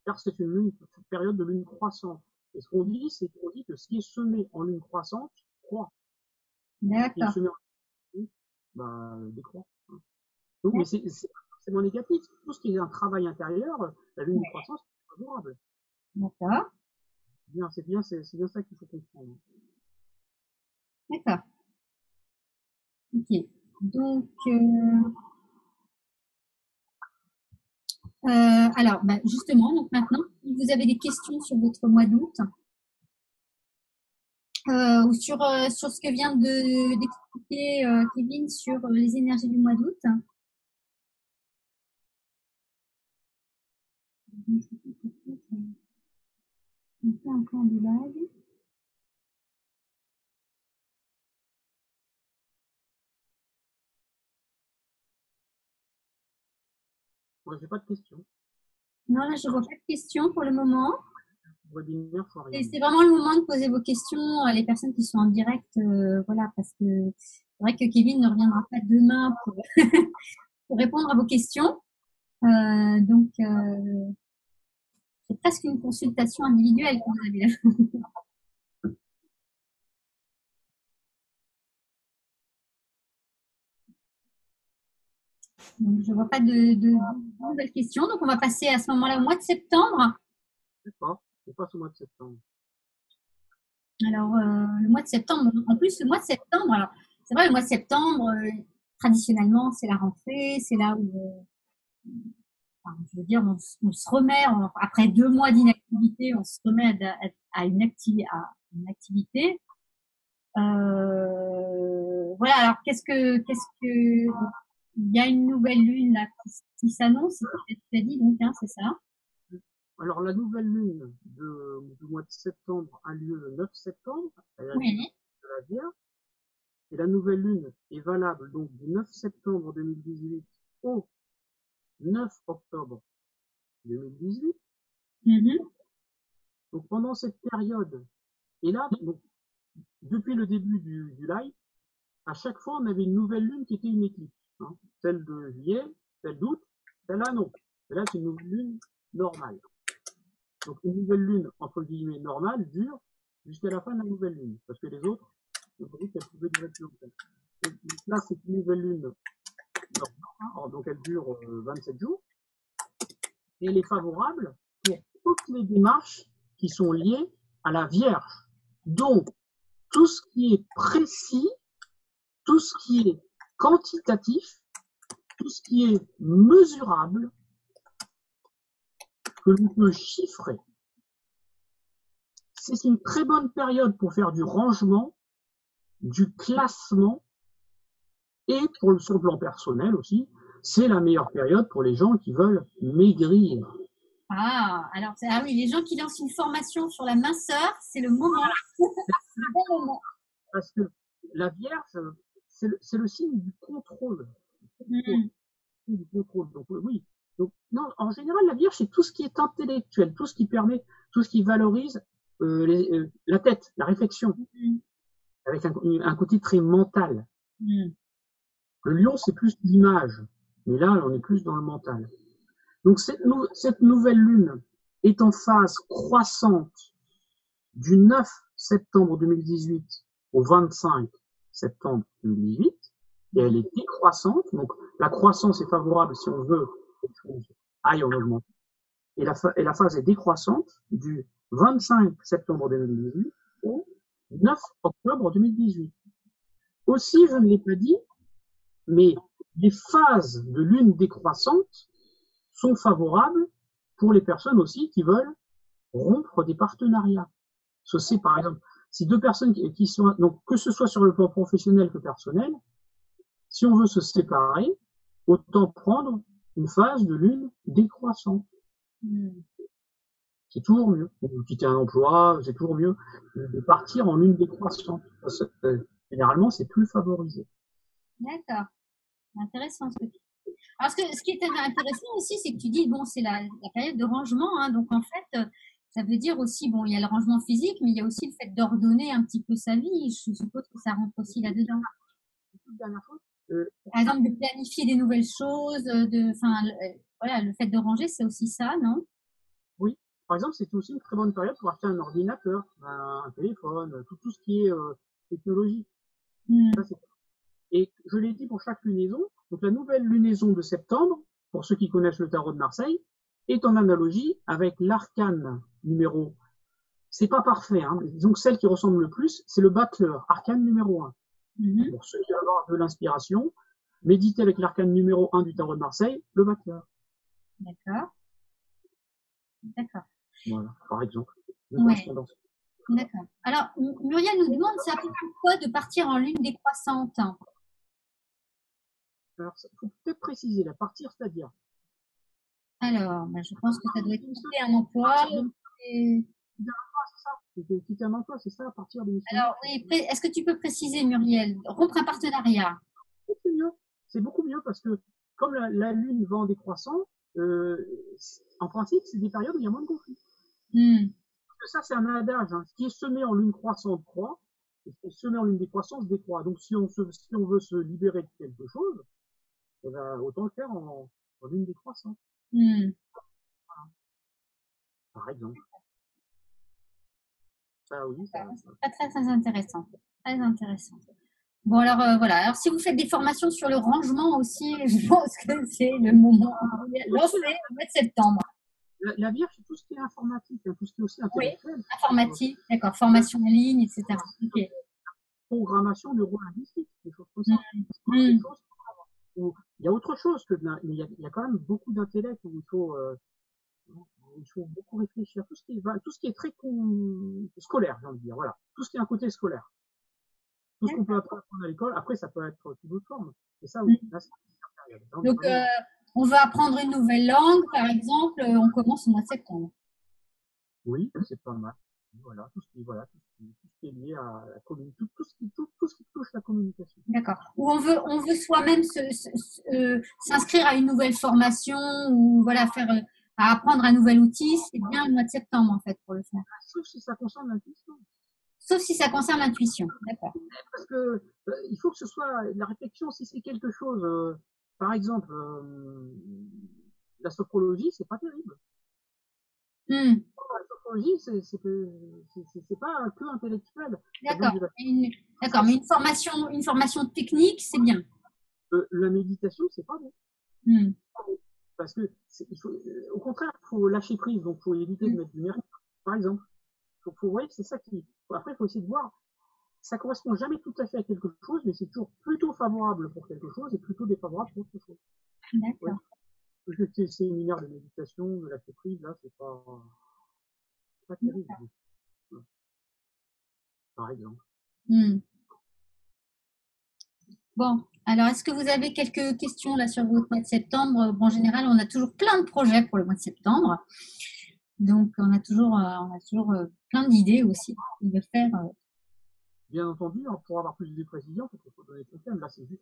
Car c'est une période de lune croissante. Et ce qu'on dit, c'est qu'on dit que ce qui est semé en lune croissante croît. D'accord. Ce qui est semé en lune, décroît. Donc, mais c'est forcément négatif. Tout ce qui est un travail intérieur, la lune de croissance, c'est favorable. D'accord. C'est bien ça qu'il faut comprendre. D'accord. Ok. Donc, alors, justement, donc maintenant, si vous avez des questions sur votre mois d'août ou sur ce que vient d'expliquer Kevin sur les énergies du mois d'août. On fait encore du live. Moi, j'ai pas de questions. Non, là, je vois pas de questions pour le moment. C'est vraiment le moment de poser vos questions à les personnes qui sont en direct, voilà, parce que c'est vrai que Kevin ne reviendra pas demain pour pour répondre à vos questions. Donc, c'est presque une consultation individuelle que vous avez là. Donc, je ne vois pas de nouvelles questions. Donc, on va passer à ce moment-là au mois de septembre. D'accord, je passe au mois de septembre. Alors, le mois de septembre, en plus, le mois de septembre, alors, c'est vrai, le mois de septembre, traditionnellement, c'est la rentrée, c'est là où, enfin, je veux dire, on se remet, après 2 mois d'inactivité, on se remet à une activité. Voilà, alors il y a une nouvelle lune là qui s'annonce, c'est ce que tu as dit, donc, hein, c'est ça? Alors, la nouvelle lune du mois de septembre a lieu le 9 septembre, à la Oui. lune de la Vierge. Et la nouvelle lune est valable donc du 9 septembre 2018 au 9 octobre 2018. Mhm. Donc, pendant cette période, et là, donc, depuis le début du live, à chaque fois, on avait une nouvelle lune qui était une éclipse. Hein. Celle de juillet, celle d'août, celle-là, non. Celle-là, c'est une nouvelle lune normale. Donc, une nouvelle lune, entre guillemets, normale, dure jusqu'à la fin de la nouvelle lune. Parce que les autres, on a dit qu'elles pouvaient durer plus longtemps. Donc, là, c'est une nouvelle lune normale. Donc, elle dure 27 jours. Et elle est favorable pour toutes les démarches qui sont liées à la Vierge. Donc, tout ce qui est précis, tout ce qui est quantitatif, tout ce qui est mesurable, que l'on peut chiffrer. C'est une très bonne période pour faire du rangement, du classement, et sur le plan personnel aussi, c'est la meilleure période pour les gens qui veulent maigrir. Ah, alors, ah oui, les gens qui lancent une formation sur la minceur, c'est le moment. Le bon moment. Parce que la Vierge, c'est le signe du contrôle. Mm. Du contrôle. Donc oui. Donc, non, en général, la Vierge, c'est tout ce qui est intellectuel, tout ce qui permet, tout ce qui valorise la tête, la réflexion, avec un côté très mental. Mm. Le lion, c'est plus l'image, mais là, on est plus dans le mental. Donc cette nouvelle lune est en phase croissante du 9 septembre 2018 au 25 septembre 2018, et elle est décroissante. Donc la croissance est favorable si on veut que les choses aillent en augmentant. Et la phase est décroissante du 25 septembre 2018 au 9 octobre 2018. Aussi, je ne l'ai pas dit, mais les phases de lune décroissante sont favorables pour les personnes aussi qui veulent rompre des partenariats. C'est par exemple, si deux personnes qui sont, donc que ce soit sur le plan professionnel que personnel, si on veut se séparer, autant prendre une phase de lune décroissante. C'est toujours mieux. Quitter un emploi, c'est toujours mieux de partir en lune décroissante. Généralement, c'est plus favorisé. D'accord. Intéressant ce que tu dis. Alors, ce qui est intéressant aussi, c'est que tu dis, bon, c'est la période de rangement, hein, donc en fait, ça veut dire aussi, bon, il y a le rangement physique, mais il y a aussi le fait d'ordonner un petit peu sa vie. Je suppose que ça rentre aussi là-dedans. Par exemple, de planifier des nouvelles choses, voilà, le fait de ranger, c'est aussi ça, non? Oui. Par exemple, c'est aussi une très bonne période pour acheter un ordinateur, un téléphone, tout ce qui est technologie. Ça, et je l'ai dit pour chaque lunaison, donc la nouvelle lunaison de septembre, pour ceux qui connaissent le tarot de Marseille, est en analogie avec l'arcane numéro. C'est pas parfait, hein, mais disons que celle qui ressemble le plus, c'est le battleur, arcane numéro 1. Pour ceux qui veulent avoir de l'inspiration, méditez avec l'arcane numéro 1 du tarot de Marseille, le battleur. D'accord. D'accord. Voilà, par exemple. Ouais. D'accord. Alors, Muriel nous demande, c'est à peu près quoi de partir en lune décroissante? Alors, il faut peut-être préciser, la partir, c'est-à-dire. Alors, je pense que ça doit être quitter un emploi. Et... Quitter un emploi, c'est ça, à partir de. Alors, oui, est-ce que tu peux préciser, Muriel, rompre un partenariat? C'est mieux. C'est beaucoup mieux parce que comme la lune va en décroissant, en principe, c'est des périodes où il y a moins de conflits. Parce que ça, c'est un adage. Hein. Ce qui est semé en lune croissante croît, et ce qui est semé en lune décroissante décroît. Donc, si on veut se libérer de quelque chose, eh ben, autant le faire en une décroissante, par exemple. Ça, oui, ça. Très, très, très intéressant. Très intéressant. Bon, alors voilà. Alors, si vous faites des formations sur le rangement aussi, je pense que c'est le moment de lancer au mois de septembre. La bière, c'est tout ce qui est informatique, hein, tout ce qui est aussi Oui, intellectuel. informatique, d'accord, formation en ligne, etc. Ok. Programmation neurolinguistique, des choses comme ça. Mm. Il y a autre chose que il y a quand même beaucoup d'intellect où il faut beaucoup réfléchir. Tout ce qui est très scolaire, j'ai envie de dire. Voilà. Tout ce qui est un côté scolaire. Tout ce qu'on peut apprendre à l'école. Après, ça peut être sous d'autres formes. Et ça, oui. Là, Donc, on veut apprendre une nouvelle langue, par exemple, on commence au mois de septembre. Oui, c'est pas mal. Voilà, tout ce qui est lié à la communication, tout ce qui touche la communication. D'accord. Ou on veut soi-même s'inscrire à une nouvelle formation ou voilà, à apprendre un nouvel outil, c'est bien le mois de septembre, en fait, pour le faire. Sauf si ça concerne l'intuition. Sauf si ça concerne l'intuition. D'accord. Parce que il faut que ce soit la réflexion, si c'est quelque chose, par exemple, la sophrologie, c'est pas terrible. La sophrologie, c'est pas que intellectuel. D'accord. D'accord, mais une formation technique, c'est bien. La méditation, c'est pas bon. Parce que au contraire, il faut lâcher prise, donc il faut éviter de mettre du mérite, par exemple. C'est ça qui. Après, il faut essayer de voir. Ça correspond jamais tout à fait à quelque chose, mais c'est toujours plutôt favorable pour quelque chose et plutôt défavorable pour autre chose. D'accord. Ouais. Parce que c'est séminaire de méditation, de lâcher prise, là, c'est pas terrible. Ouais. Par exemple. Bon, alors est-ce que vous avez quelques questions là sur votre mois de septembre? Bon, en général, on a toujours plein de projets pour le mois de septembre. Donc, on a toujours plein d'idées aussi de faire. Bien entendu, pour avoir plus de précision, il faut donner ton thème. Là, c'est des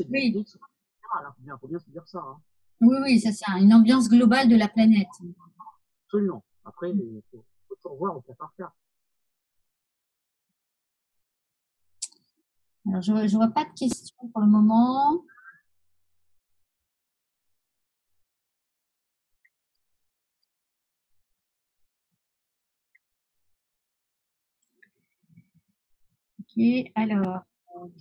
Oui. idées qui sont générales. Il faut bien se dire ça. Hein. Oui, ça c'est une ambiance globale de la planète. Absolument. Après, il faut toujours voir au cas par cas. Alors, je vois pas de questions pour le moment. Ok, alors,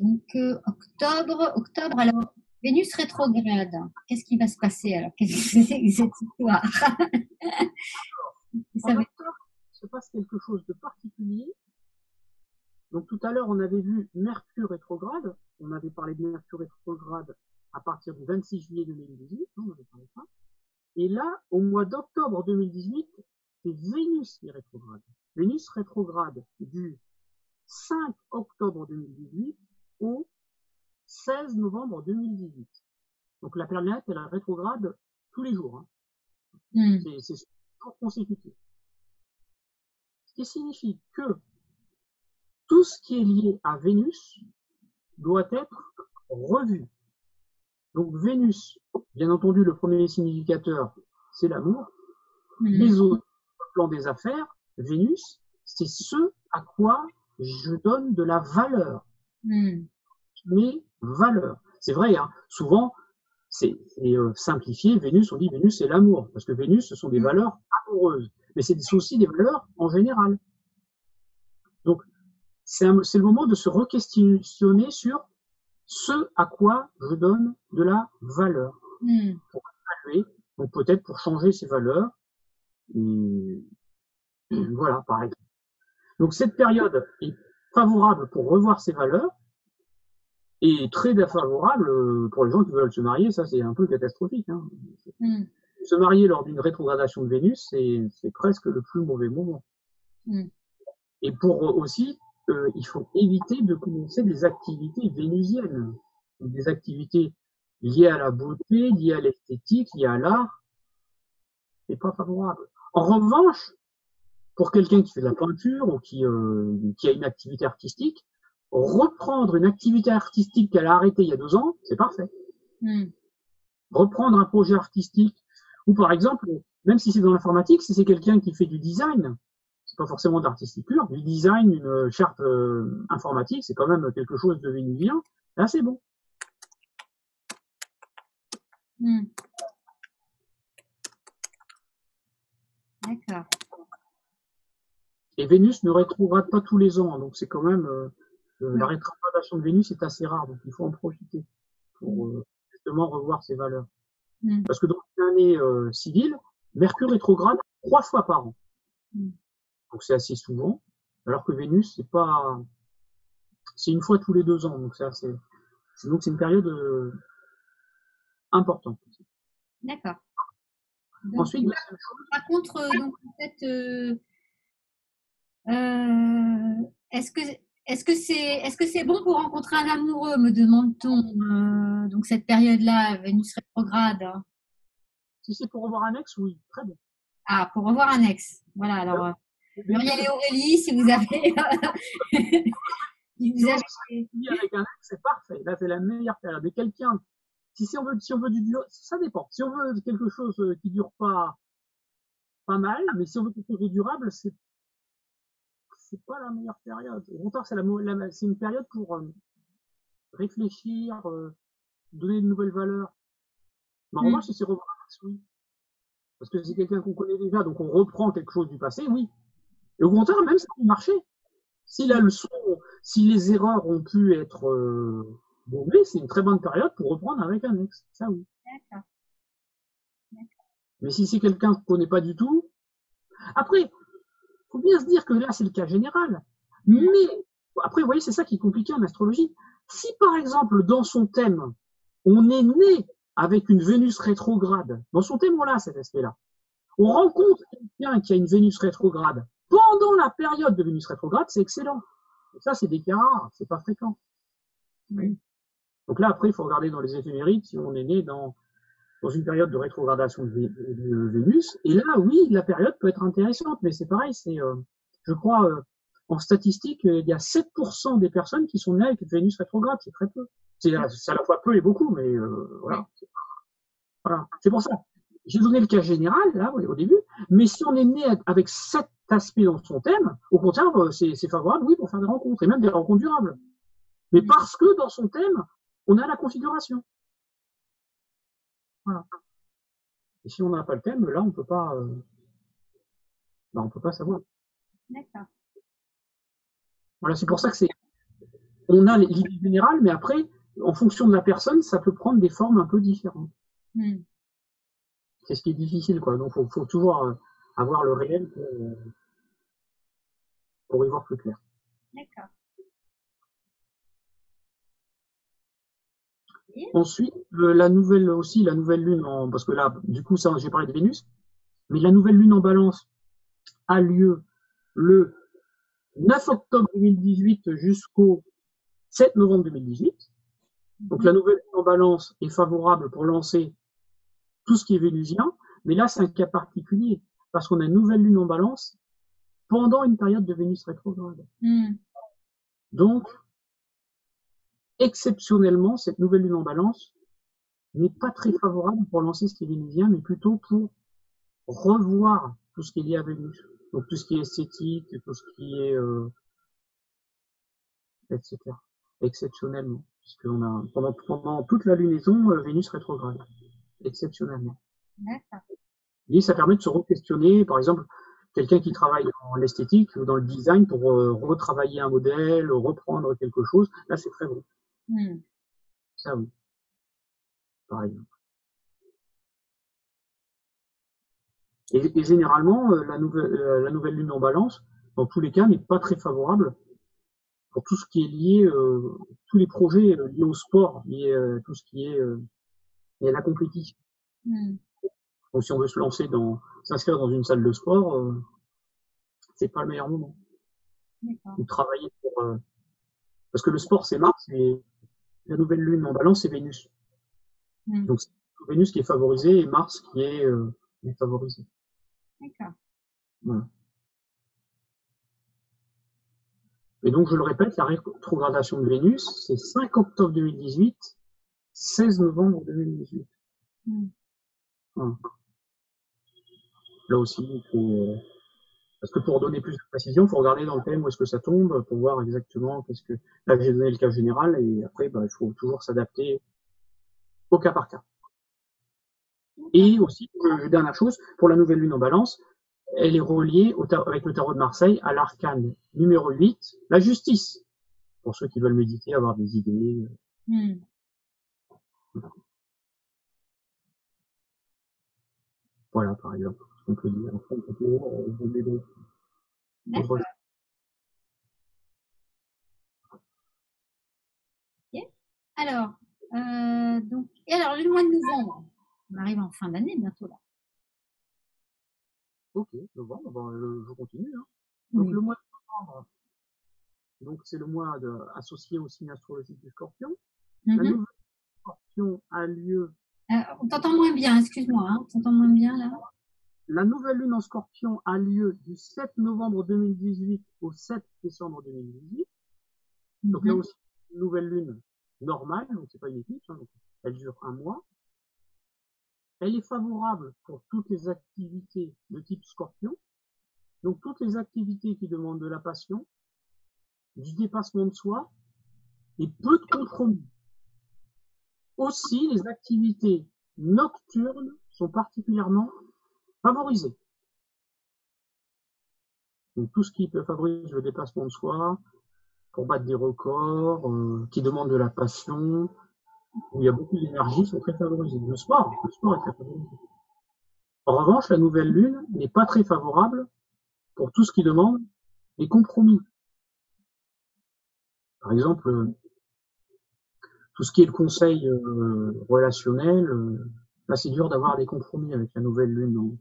donc octobre, alors, Vénus rétrograde. Qu'est-ce qui va se passer alors? Qu'est-ce que c'est que cette histoire? En octobre, il se passe quelque chose de particulier. Donc tout à l'heure, on avait vu Mercure rétrograde. On avait parlé de Mercure rétrograde à partir du 26 juillet 2018. On avait parlé de ça. Et là, au mois d'octobre 2018, c'est Vénus qui est rétrograde. Vénus rétrograde du 5 octobre 2018 au 16 novembre 2018. Donc la planète, elle est rétrograde tous les jours. Hein. C'est jours consécutifs. Ce qui signifie que tout ce qui est lié à Vénus doit être revu. Donc Vénus, bien entendu, le premier significateur, c'est l'amour. Les autres, au plan des affaires, Vénus, c'est ce à quoi je donne de la valeur. Mes valeurs. C'est vrai, hein, souvent, c'est simplifié. Vénus, on dit Vénus, c'est l'amour. Parce que Vénus, ce sont des valeurs amoureuses. Mais c'est aussi des valeurs en général. Donc, c'est le moment de se re-questionner sur ce à quoi je donne de la valeur. Pour évaluer, donc peut-être pour changer ces valeurs. Et voilà, par exemple. Donc cette période est favorable pour revoir ses valeurs et très défavorable pour les gens qui veulent se marier. Ça, c'est un peu catastrophique. Hein. Se marier lors d'une rétrogradation de Vénus, c'est presque le plus mauvais moment. Et pour aussi, il faut éviter de commencer des activités vénusiennes, des activités liées à la beauté, liées à l'esthétique, liées à l'art. C'est pas favorable. En revanche, pour quelqu'un qui fait de la peinture ou qui a une activité artistique, reprendre une activité artistique qu'elle a arrêtée il y a 2 ans, c'est parfait. Reprendre un projet artistique, ou par exemple, même si c'est dans l'informatique, si c'est quelqu'un qui fait du design, c'est pas forcément de l'artistique pure, du design, une charte informatique, c'est quand même quelque chose de vénusien, là c'est bon. Hmm. D'accord. Et Vénus ne rétrograde pas tous les ans, hein, donc c'est quand même la rétrogradation de Vénus est assez rare, donc il faut en profiter pour justement revoir ses valeurs. Hmm. Parce que dans une année civile, Mercure rétrograde 3 fois par an, donc c'est assez souvent, alors que Vénus c'est une fois tous les 2 ans, donc c'est une période importante. D'accord. Ensuite, par contre, donc en fait, est-ce que c'est bon pour rencontrer un amoureux, me demande-t-on, donc cette période-là, Vénus rétrograde. Hein. Si c'est pour revoir un ex, oui, très bien. Ah, pour revoir un ex. Voilà, alors Muriel et Aurélie, si vous avez, si vous avez... avec un ex, c'est parfait. Là, c'est la meilleure période. Et quelqu'un, si on veut du dur, ça dépend. Si on veut quelque chose qui dure pas mal, mais si on veut quelque chose de durable, c'est pas la meilleure période. Au contraire, c'est une période pour réfléchir, donner de nouvelles valeurs. Mais en revanche, si c'est revoir un ex, oui. Parce que c'est quelqu'un qu'on connaît déjà, donc on reprend quelque chose du passé, oui. Et au contraire, même ça peut marcher. Si la leçon, si les erreurs ont pu être bombées, c'est une très bonne période pour reprendre avec un ex. Ça, oui. D'accord. Mais si c'est quelqu'un qu'on ne connaît pas du tout, après, faut bien se dire que là, c'est le cas général. Mais après, vous voyez, c'est ça qui est compliqué en astrologie. Si par exemple, dans son thème, on est né avec une Vénus rétrograde, dans son thème, on a cet aspect-là. On rencontre quelqu'un qui a une Vénus rétrograde pendant la période de Vénus rétrograde, c'est excellent. Et ça, c'est des cas rares, c'est pas fréquent. Oui. Donc là, après, il faut regarder dans les éphémérides si on est né dans une période de rétrogradation de Vénus. Et là, oui, la période peut être intéressante, mais c'est pareil, je crois, en statistique, il y a 7% des personnes qui sont nées avec Vénus rétrograde, c'est très peu. C'est à la fois peu et beaucoup, mais voilà. Voilà. C'est pour ça. J'ai donné le cas général, là, au début, mais si on est né avec cet aspect dans son thème, au contraire, c'est favorable, oui, pour faire des rencontres, et même des rencontres durables. Mais parce que dans son thème, on a la configuration. Voilà. Et si on n'a pas le thème, là, on peut pas savoir. D'accord. Voilà, c'est pour ça que on a l'idée générale, mais après, en fonction de la personne, ça peut prendre des formes un peu différentes. C'est ce qui est difficile, quoi. Donc, faut toujours avoir le réel pour y voir plus clair. D'accord. Ensuite, la nouvelle lune parce que là, du coup, ça, j'ai parlé de Vénus, mais la nouvelle lune en Balance a lieu le 9 octobre 2018 jusqu'au 7 novembre 2018. Donc la nouvelle lune en Balance est favorable pour lancer tout ce qui est vénusien, mais là, c'est un cas particulier, parce qu'on a une nouvelle lune en Balance pendant une période de Vénus rétrograde. Donc, exceptionnellement, cette nouvelle lune en Balance n'est pas très favorable pour lancer ce qui est vénusien, mais plutôt pour revoir tout ce qui est lié à Vénus. Donc tout ce qui est esthétique, tout ce qui est etc. Exceptionnellement, puisqu'on a pendant toute la lunaison Vénus rétrograde. Exceptionnellement. D'accord. Et ça permet de se re-questionner, par exemple, quelqu'un qui travaille dans l'esthétique ou dans le design pour retravailler un modèle, reprendre quelque chose, là c'est très bon. Ça oui. Par exemple. Et généralement, la nouvelle lune en Balance, dans tous les cas, n'est pas très favorable pour tout ce qui est lié, tous les projets liés au sport, liés tout ce qui est lié à la compétition. Donc si on veut s'inscrire dans une salle de sport, c'est pas le meilleur moment. Ou travailler parce que le sport c'est Mars, et la nouvelle lune en Balance c'est Vénus. Donc c'est Vénus qui est favorisée et Mars qui est défavorisé. D'accord. Voilà. Et donc, je le répète, la rétrogradation de Vénus, c'est 5 octobre 2018, 16 novembre 2018. Voilà. Là aussi, il faut... Parce que pour donner plus de précision, il faut regarder dans le thème où est-ce que ça tombe, pour voir exactement qu'est-ce que... Là, j'ai donné le cas général, et après, il faut toujours s'adapter au cas par cas. Et aussi, dernière chose, pour la nouvelle lune en balance, elle est reliée avec le tarot de Marseille à l'arcane numéro 8, la justice. Pour ceux qui veulent méditer, avoir des idées. Voilà, par exemple, ce qu'on peut dire. D'accord. Ok. Alors, alors, le mois de novembre, on arrive en fin d'année bientôt là. Ok, novembre, je continue. Hein. Donc Oui. le mois de novembre, donc c'est le mois associé au signe astrologique du Scorpion. La nouvelle Scorpion a lieu. On t'entend moins bien, excuse-moi, hein, on t'entend moins bien là. La nouvelle lune en Scorpion a lieu du 7 novembre 2018 au 7 décembre 2018. Donc là aussi, une nouvelle lune normale, donc c'est pas une éclipse, hein, donc elle dure un mois. Elle est favorable pour toutes les activités de type Scorpion. Donc toutes les activités qui demandent de la passion, du dépassement de soi et peu de compromis. Aussi, les activités nocturnes sont particulièrement favorisées. Donc tout ce qui favorise le dépassement de soi, pour battre des records, qui demandent de la passion, où il y a beaucoup d'énergie, sont très favorisés. Le sport est très favorisé. En revanche, la nouvelle lune n'est pas très favorable pour tout ce qui demande des compromis. Par exemple, tout ce qui est le conseil relationnel, là c'est dur d'avoir des compromis avec la nouvelle lune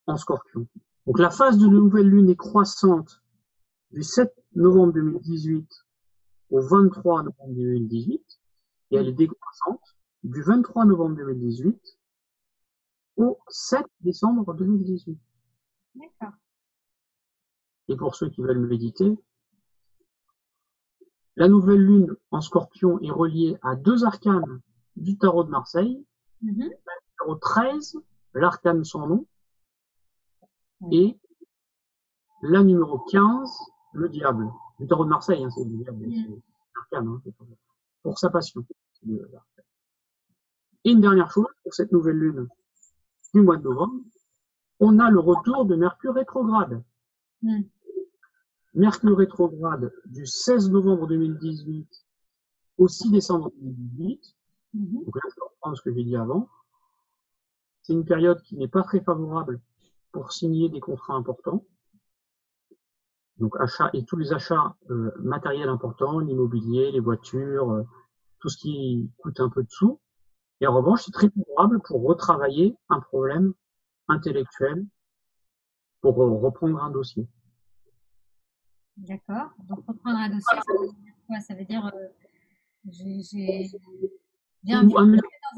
en Scorpion. Donc la phase de la nouvelle lune est croissante du 7 novembre 2018 au 23 novembre 2018 et elle est décroissante du 23 novembre 2018 au 7 décembre 2018. D'accord. Et pour ceux qui veulent méditer, la nouvelle lune en Scorpion est reliée à deux arcanes du tarot de Marseille. Le numéro 13, l'arcane sans nom, et la numéro 15, le diable. Du tarot de Marseille, hein, c'est le diable, c'est l'arcane, hein, pour sa passion. Et une dernière chose, pour cette nouvelle lune du mois de novembre, on a le retour de Mercure rétrograde. Mercure rétrograde du 16 novembre 2018 au 6 décembre 2018. Donc là, je vais reprendre ce que j'ai dit avant. C'est une période qui n'est pas très favorable pour signer des contrats importants. Donc achats et tous les achats matériels importants, l'immobilier, les voitures, tout ce qui coûte un peu de sous. Et en revanche, c'est très favorable pour retravailler un problème intellectuel, pour reprendre un dossier. D'accord. Donc reprendre un dossier, ça veut dire quoi? Ça veut dire j'ai un Ou dans un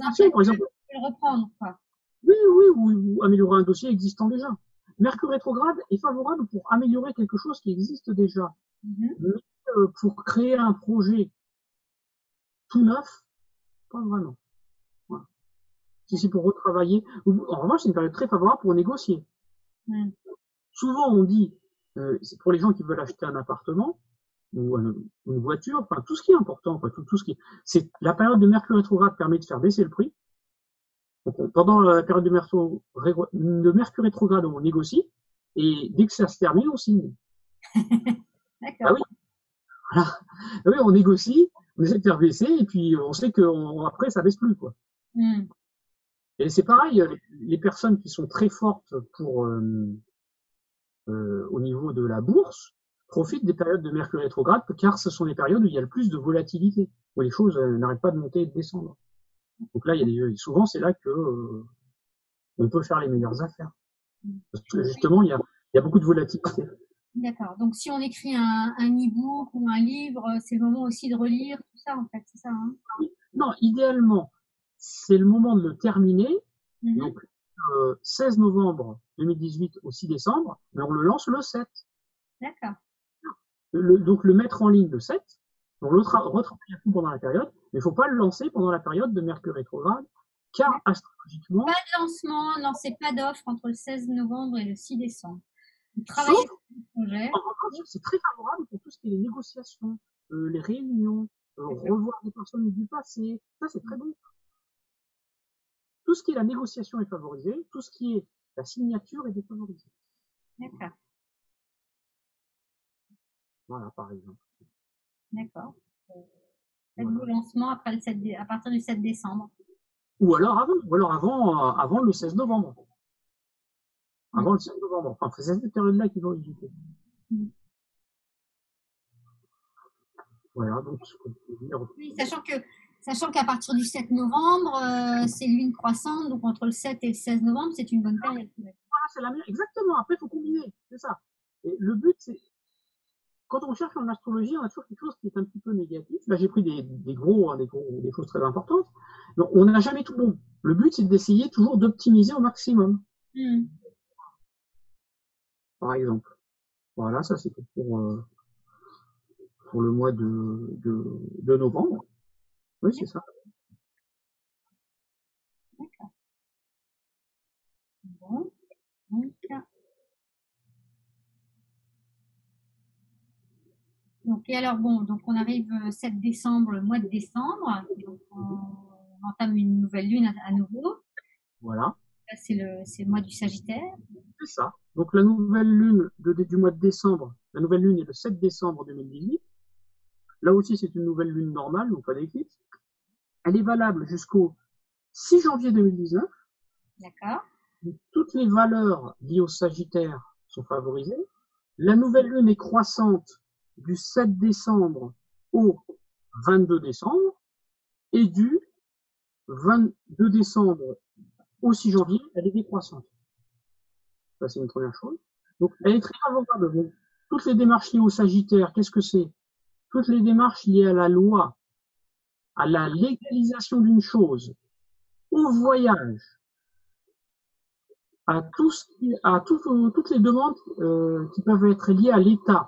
papier, par exemple. je vais le reprendre, quoi. Oui, ou améliorer un dossier existant déjà. Mercure rétrograde est favorable pour améliorer quelque chose qui existe déjà. Mais pour créer un projet tout neuf, pas vraiment. Voilà. Si c'est pour retravailler, en revanche, c'est une période très favorable pour négocier. Souvent, on dit, c'est pour les gens qui veulent acheter un appartement ou une voiture, enfin tout ce qui est important, quoi, tout ce qui, c'est la période de Mercure rétrograde permet de faire baisser le prix. Donc, pendant la période de Mercure rétrograde, on négocie, et dès que ça se termine, on signe. D'accord. Ah oui. Voilà. Oui, on négocie, on essaie de faire baisser, et puis on sait qu'après, ça baisse plus, quoi. Et c'est pareil, les personnes qui sont très fortes pour au niveau de la bourse profitent des périodes de Mercure rétrograde, car ce sont les périodes où il y a le plus de volatilité, où les choses n'arrêtent pas de monter et de descendre. Donc là, souvent, c'est là que on peut faire les meilleures affaires. Parce que justement, il y a beaucoup de volatilité. D'accord. Donc si on écrit un e-book ou un livre, c'est le moment aussi de relire tout ça, en fait, c'est ça, hein? Non, idéalement, c'est le moment de le terminer. Donc, 16 novembre 2018 au 6 décembre, mais on le lance le 7. D'accord. Donc, le mettre en ligne le 7, donc retravailler à fond pendant la période, mais il ne faut pas le lancer pendant la période de Mercure rétrograde, car astrologiquement. Pas de lancement, lancez pas d'offre entre le 16 novembre et le 6 décembre. Travaillez sur le projet. En revanche, c'est très favorable pour tout ce qui est les négociations, les réunions, revoir des personnes du passé. Ça, c'est très bon. tout ce qui est la négociation est favorisé, tout ce qui est la signature est défavorisé. D'accord. Voilà, par exemple. D'accord. Voilà. Faites-vous lancement après le 7 à partir du 7 décembre. Ou alors avant le 16 novembre. Avant le 16 novembre. Enfin, c'est cette période-là qu'il faut éviter. Voilà, donc ce qu'on peut dire. Oui, sachant qu'à partir du 7 novembre, c'est lune croissante, donc entre le 7 et le 16 novembre, c'est une bonne période. Voilà, c'est la même. Exactement. Après, il faut combiner. C'est ça. Et le but, c'est quand on cherche en astrologie, on a toujours quelque chose qui est un petit peu négatif. Là, j'ai pris des choses très importantes. Donc, on n'a jamais tout bon. Le but, c'est d'essayer toujours d'optimiser au maximum. Par exemple. Voilà, ça c'était pour le mois de novembre. Oui, c'est ça. D'accord. Bon. Donc, et alors, bon, donc on arrive 7 décembre, le mois de décembre. Donc, on entame une nouvelle lune à nouveau. Voilà. Là, c'est le mois du Sagittaire. C'est ça. Donc, la nouvelle lune du mois de décembre, la nouvelle lune est le 7 décembre 2018. Là aussi, c'est une nouvelle lune normale, donc pas d'éclipse. Elle est valable jusqu'au 6 janvier 2019. D'accord. Toutes les valeurs liées au Sagittaire sont favorisées. La nouvelle lune est croissante du 7 décembre au 22 décembre et du 22 décembre au 6 janvier, elle est décroissante. Ça, c'est une première chose. Donc, elle est très favorable. Donc, toutes les démarches liées au Sagittaire, qu'est-ce que c'est? Toutes les démarches liées à la loi, à la légalisation d'une chose, au voyage, à toutes les demandes qui peuvent être liées à l'État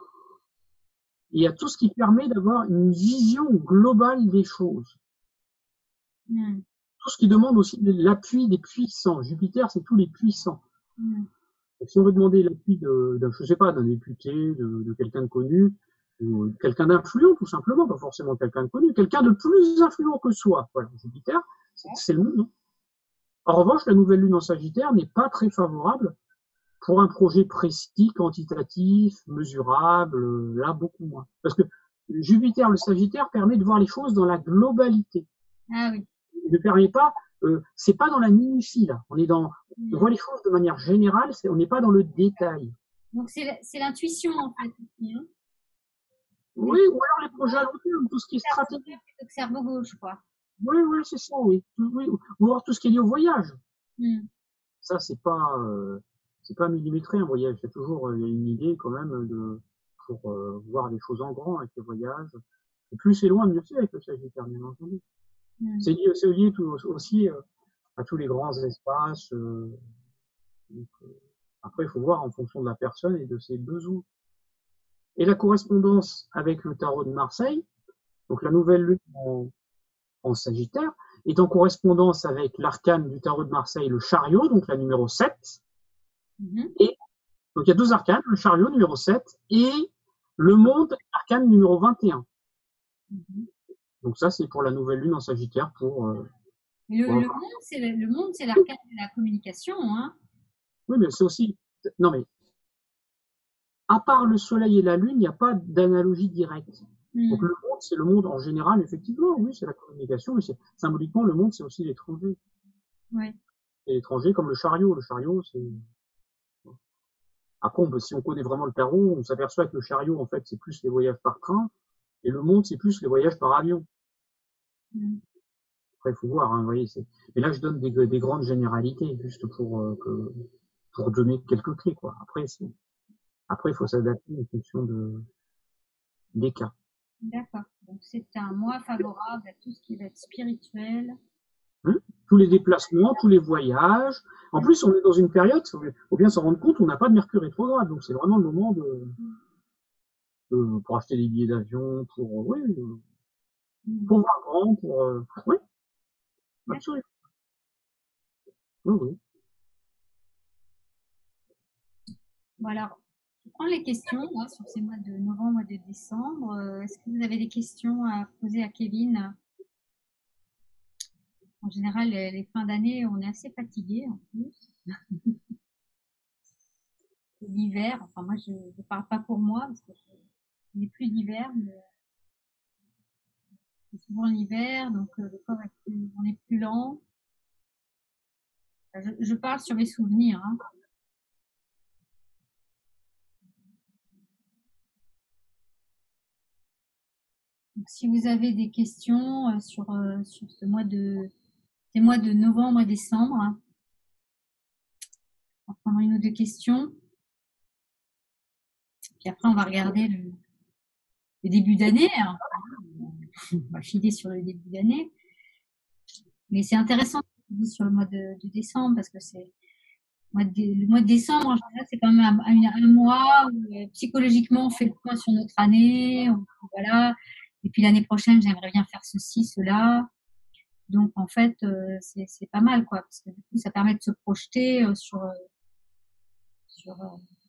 et à tout ce qui permet d'avoir une vision globale des choses. Tout ce qui demande aussi l'appui des puissants. Jupiter, c'est tous les puissants. Donc, si on veut demander l'appui je sais pas, d'un député, de quelqu'un de connu, ou quelqu'un d'influent, tout simplement, pas forcément quelqu'un de connu, quelqu'un de plus influent que soi. Voilà, Jupiter, c'est le monde. En revanche, la nouvelle lune en Sagittaire n'est pas très favorable pour un projet précis, quantitatif, mesurable, là, beaucoup moins. Parce que Jupiter, le Sagittaire, permet de voir les choses dans la globalité. Ah oui. Il ne permet pas, c'est pas dans la minutie, là. On voit les choses de manière générale, on n'est pas dans le détail. Donc, c'est l'intuition, en fait. Hein. Oui, ou alors les projets à long terme, tout ce qui est stratégique. Plutôt que cerveau gauche, quoi. Oui, c'est ça, oui. Ou alors tout ce qui est lié au voyage. Ça, c'est pas millimétré, un voyage. Il y a toujours une idée, quand même, pour voir les choses en grand avec les voyages. Et plus c'est loin, mieux c'est avec le Sagittaire, bien entendu. C'est lié aussi à tous les grands espaces. Après, il faut voir en fonction de la personne et de ses besoins. Et la correspondance avec le tarot de Marseille, donc la nouvelle lune en Sagittaire, est en correspondance avec l'arcane du tarot de Marseille, le chariot, donc la numéro 7. Et donc il y a deux arcanes, le chariot numéro 7 et le monde, arcane numéro 21. Donc ça, c'est pour la nouvelle lune en Sagittaire. Le monde, c'est l'arcane de la communication. Hein. Oui, mais c'est aussi... Non, mais à part le soleil et la lune, il n'y a pas d'analogie directe. Donc le monde, c'est le monde en général, effectivement, oui, c'est la communication, mais symboliquement, le monde, c'est aussi l'étranger. Oui. Et l'étranger, comme le chariot. Le chariot, c'est... Après, si on connaît vraiment le tarot, on s'aperçoit que le chariot, en fait, c'est plus les voyages par train, et le monde, c'est plus les voyages par avion. Après, il faut voir, hein, vous voyez. Mais là, je donne des grandes généralités, juste pour donner quelques clés, quoi. Après, il faut s'adapter en fonction des cas. D'accord. Donc, c'est un mois favorable à tout ce qui va être spirituel. Tous les déplacements, tous les voyages. En plus, on est dans une période, il faut bien s'en rendre compte, on n'a pas de Mercure rétrograde. Donc, c'est vraiment le moment pour acheter des billets d'avion, pour voir grand, oui, absolument. Oui. Bon, alors, je prends les questions là, sur ces mois de novembre et de décembre. Est-ce que vous avez des questions à poser à Kevin? En général, les fins d'année, on est assez fatigué en plus. C'est l'hiver. Enfin, moi, je ne parle pas pour moi parce que il n'est plus d'hiver, mais c'est souvent l'hiver, donc le corps on est plus lent. Je parle sur mes souvenirs, hein. Donc, si vous avez des questions sur ces mois de novembre et décembre, hein, on va prendre une ou deux questions. Puis après, on va regarder le début d'année, hein. On va filer sur le début d'année. Mais c'est intéressant sur le mois de décembre parce que le mois de décembre, en général, c'est quand même un mois où psychologiquement, on fait le point sur notre année. Voilà. Et puis l'année prochaine, j'aimerais bien faire ceci, cela. Donc, en fait, c'est pas mal, quoi, parce que du coup, ça permet de se projeter sur, euh,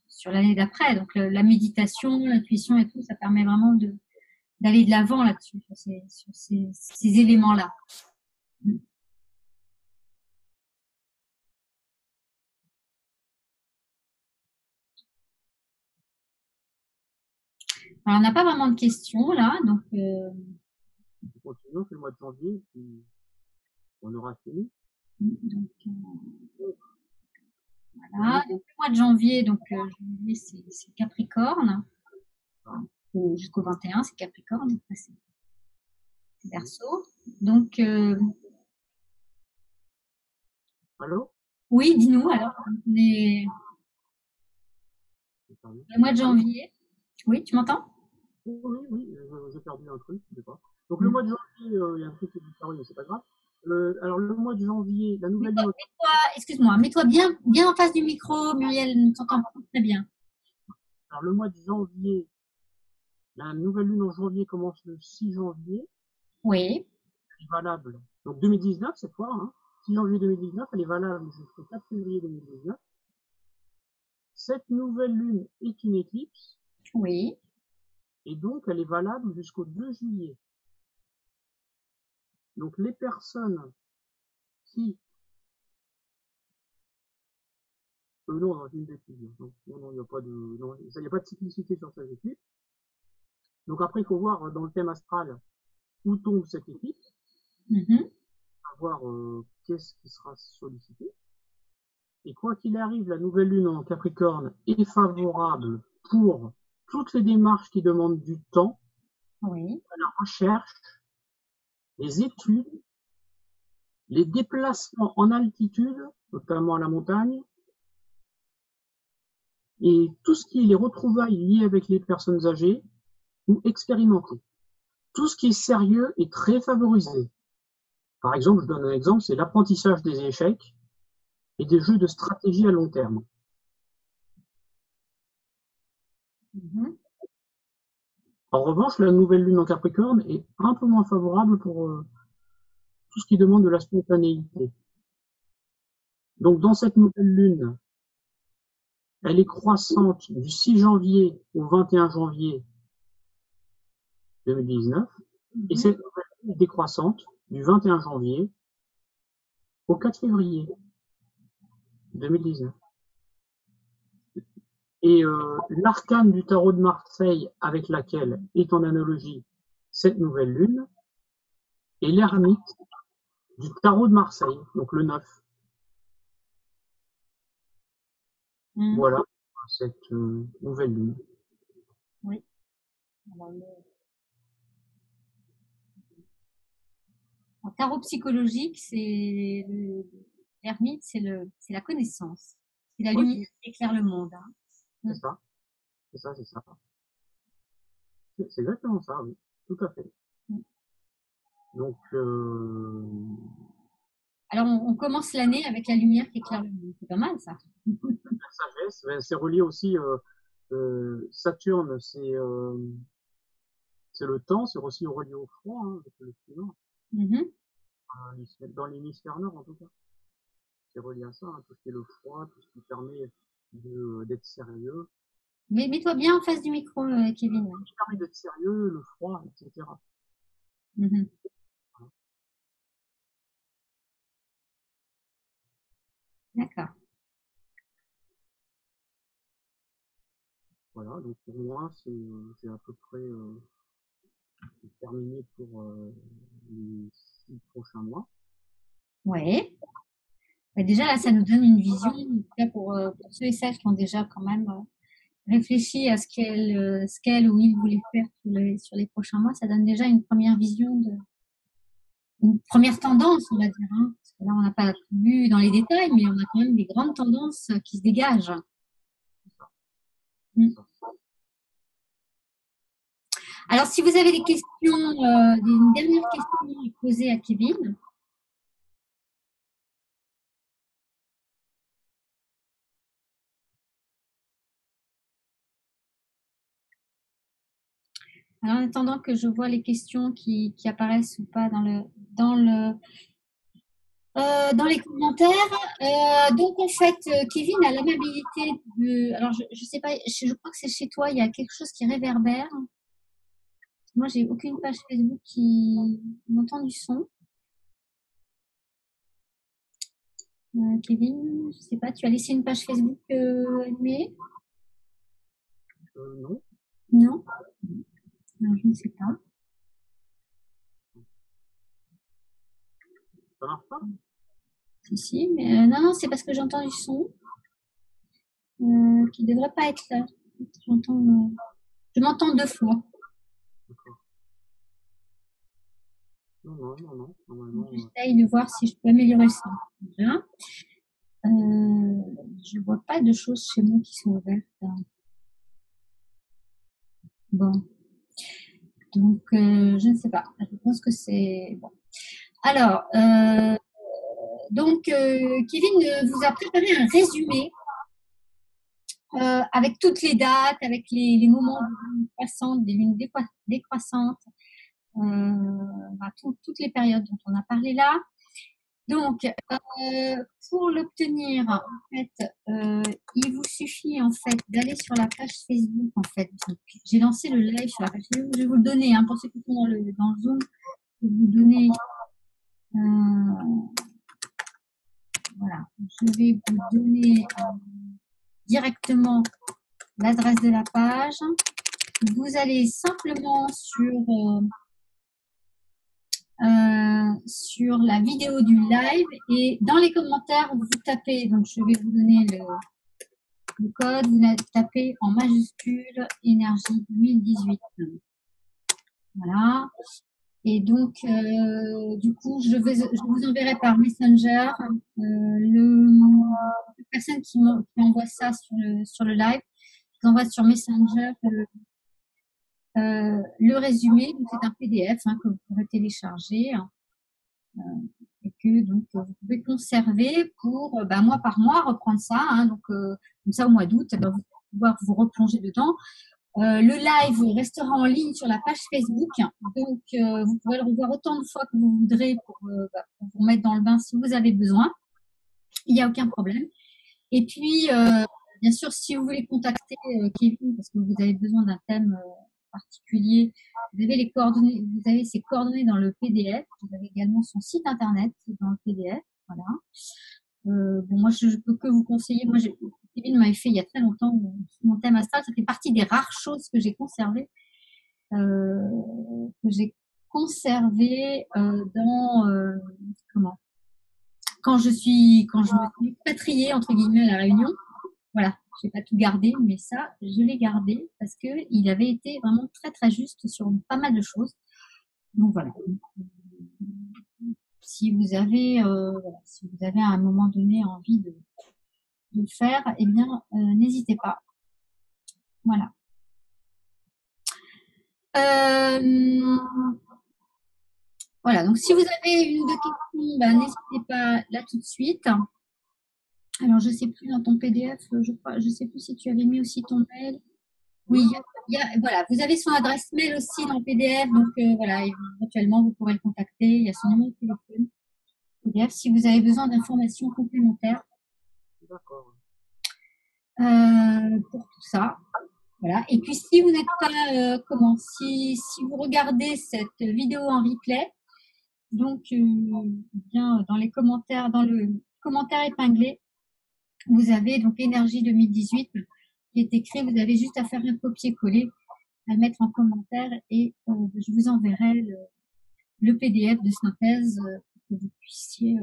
sur l'année d'après. Donc, la méditation, l'intuition et tout, ça permet vraiment d'aller de l'avant là-dessus, sur ces éléments-là. Alors, on n'a pas vraiment de questions là, donc Continuons, c'est le mois de janvier, puis on aura fini. donc, voilà. Donc, le mois de janvier, donc janvier, c'est Capricorne. Jusqu'au 21, c'est Capricorne. Après, c'est Verseau. Donc, Allô? oui, dis-nous alors. Le mois de janvier. Oui, tu m'entends? Oui, oui, j'ai perdu un truc, je sais pas. Donc le mois de janvier, il y a un truc qui est disparu, mais c'est pas grave. Alors le mois de janvier, la nouvelle lune. Excuse-moi, mets-toi bien en face du micro, Muriel, ne t'entend pas très bien. Alors le mois de janvier, la nouvelle lune en janvier commence le 6 janvier, Oui. elle est valable. Donc 2019 cette fois, hein, 6 janvier 2019, elle est valable jusqu'au 4 février 2019. Cette nouvelle lune est une éclipse. Oui. Et donc elle est valable jusqu'au 2 juillet. Donc les personnes qui non, j'ai une bêtise. Non, il n'y a pas de, non, il n'y a pas de cyclicité sur cette éclipse. Donc après, il faut voir dans le thème astral où tombe cette éclipse, voir qu'est-ce qui sera sollicité. Et quoi qu'il arrive, la nouvelle lune en Capricorne est favorable pour toutes les démarches qui demandent du temps, Oui. la recherche, les études, les déplacements en altitude, notamment à la montagne, et tout ce qui est les retrouvailles liées avec les personnes âgées ou expérimentées. Tout ce qui est sérieux est très favorisé. Par exemple, je donne un exemple, c'est l'apprentissage des échecs et des jeux de stratégie à long terme. En revanche, la nouvelle lune en Capricorne est un peu moins favorable pour tout ce qui demande de la spontanéité. Donc dans cette nouvelle lune, elle est croissante du 6 janvier au 21 janvier 2019, et cette nouvelle lune est décroissante du 21 janvier au 4 février 2019. Et l'arcane du tarot de Marseille avec laquelle est en analogie cette nouvelle lune est l'ermite du tarot de Marseille, donc le 9. Voilà cette nouvelle lune. Oui. En tarot psychologique, c'est l'ermite, c'est la connaissance. C'est la lumière qui éclaire le monde. Hein. C'est ça. C'est ça, c'est ça. C'est exactement ça, oui. Tout à fait. Donc, alors, on commence l'année avec la lumière qui éclaire le monde. C'est pas mal, ça. la sagesse, c'est relié aussi, Saturne, c'est le temps, c'est aussi relié au froid, hein, avec le climat. Dans l'hémisphère nord, en tout cas. C'est relié à ça, hein, tout ce qui est le froid, tout ce qui permet d'être sérieux. Mais mets-toi bien en face du micro, Kevin. Tout ce qui permet d'être sérieux, le froid, etc. D'accord. Voilà, donc pour moi, j'ai à peu près terminé pour les 6 prochains mois. Ouais. Bah, déjà, là, ça nous donne une vision, en tout cas pour ceux et celles qui ont déjà quand même réfléchi à ce qu'elle ou il voulait faire sur les prochains mois. Ça donne déjà une première vision, une première tendance, on va dire, hein. Parce que là, on n'a pas tout vu dans les détails, mais on a quand même des grandes tendances qui se dégagent. Mm. Alors, si vous avez des questions, une dernière question à poser à Kevin. Alors, en attendant que je vois les questions qui apparaissent ou pas dans les commentaires. Donc, en fait, Kevin a l'amabilité de. Alors, je sais pas, je crois que c'est chez toi, il y a quelque chose qui réverbère. Moi, j'ai aucune page Facebook qui m'entend du son. Kevin, je sais pas, tu as laissé une page Facebook allumée? Non. Non? Non, je ne sais pas. Ça marche pas? Si, mais non, c'est parce que j'entends du son qui ne devrait pas être là. Je m'entends deux fois. D'accord. Non, normalement. J'essaye de voir si je peux améliorer ça. Déjà. Je ne vois pas de choses chez moi qui sont ouvertes. Bon. Donc, je ne sais pas. Je pense que c'est bon. Alors, donc, Kevin vous a préparé un résumé avec toutes les dates, avec les moments de lune croissante, des lunes décroissantes, toutes les périodes dont on a parlé là. Donc, pour l'obtenir, en fait, il vous suffit en fait d'aller sur la page Facebook. En fait, j'ai lancé le live sur la page Facebook. Je vais vous le donner pour ceux qui sont dans le Zoom. Je vais vous donner. Voilà, je vais vous donner directement l'adresse de la page. Vous allez simplement sur la vidéo du live et dans les commentaires, vous tapez, donc je vais vous donner le code, vous tapez en majuscule énergie 2018. Voilà. Et donc, du coup, je vous enverrai par Messenger la personne qui envoie ça sur le live. Je vous envoie sur Messenger le résumé. C'est un PDF que vous pourrez télécharger et que donc vous pouvez conserver pour mois par mois reprendre ça. Donc, comme ça, au mois d'août, vous allez pouvoir vous replonger dedans. Le live restera en ligne sur la page Facebook, donc vous pourrez le revoir autant de fois que vous voudrez pour vous mettre dans le bain si vous avez besoin. Il n'y a aucun problème. Et puis, bien sûr, si vous voulez contacter Kevin parce que vous avez besoin d'un thème particulier, vous avez ses coordonnées dans le PDF. Vous avez également son site internet dans le PDF. Voilà. Moi, je peux que vous conseiller. Moi, Kevin m'avait fait il y a très longtemps mon thème astral. Ça fait partie des rares choses que j'ai conservées, dans quand je me suis expatriée entre guillemets à la Réunion. Voilà, j'ai pas tout gardé, mais ça, je l'ai gardé parce que il avait été vraiment très très juste sur pas mal de choses. Donc voilà. Si vous avez à un moment donné envie de le faire, eh bien, n'hésitez pas. Voilà. Voilà, donc si vous avez une ou deux questions, n'hésitez pas là tout de suite. Alors, je ne sais plus dans ton PDF, je ne sais plus si tu avais mis aussi ton mail. Oui, voilà, vous avez son adresse mail aussi dans le PDF, donc voilà, éventuellement vous pourrez le contacter. Il y a son numéro de téléphone. PDF si vous avez besoin d'informations complémentaires. D'accord. Pour tout ça. Voilà. Et puis si vous n'êtes pas si vous regardez cette vidéo en replay, donc bien dans les commentaires, dans le commentaire épinglé, vous avez donc Énergie 2018 qui est écrit. Vous avez juste à faire un copier-coller, à le mettre en commentaire et je vous enverrai le PDF de synthèse pour que vous puissiez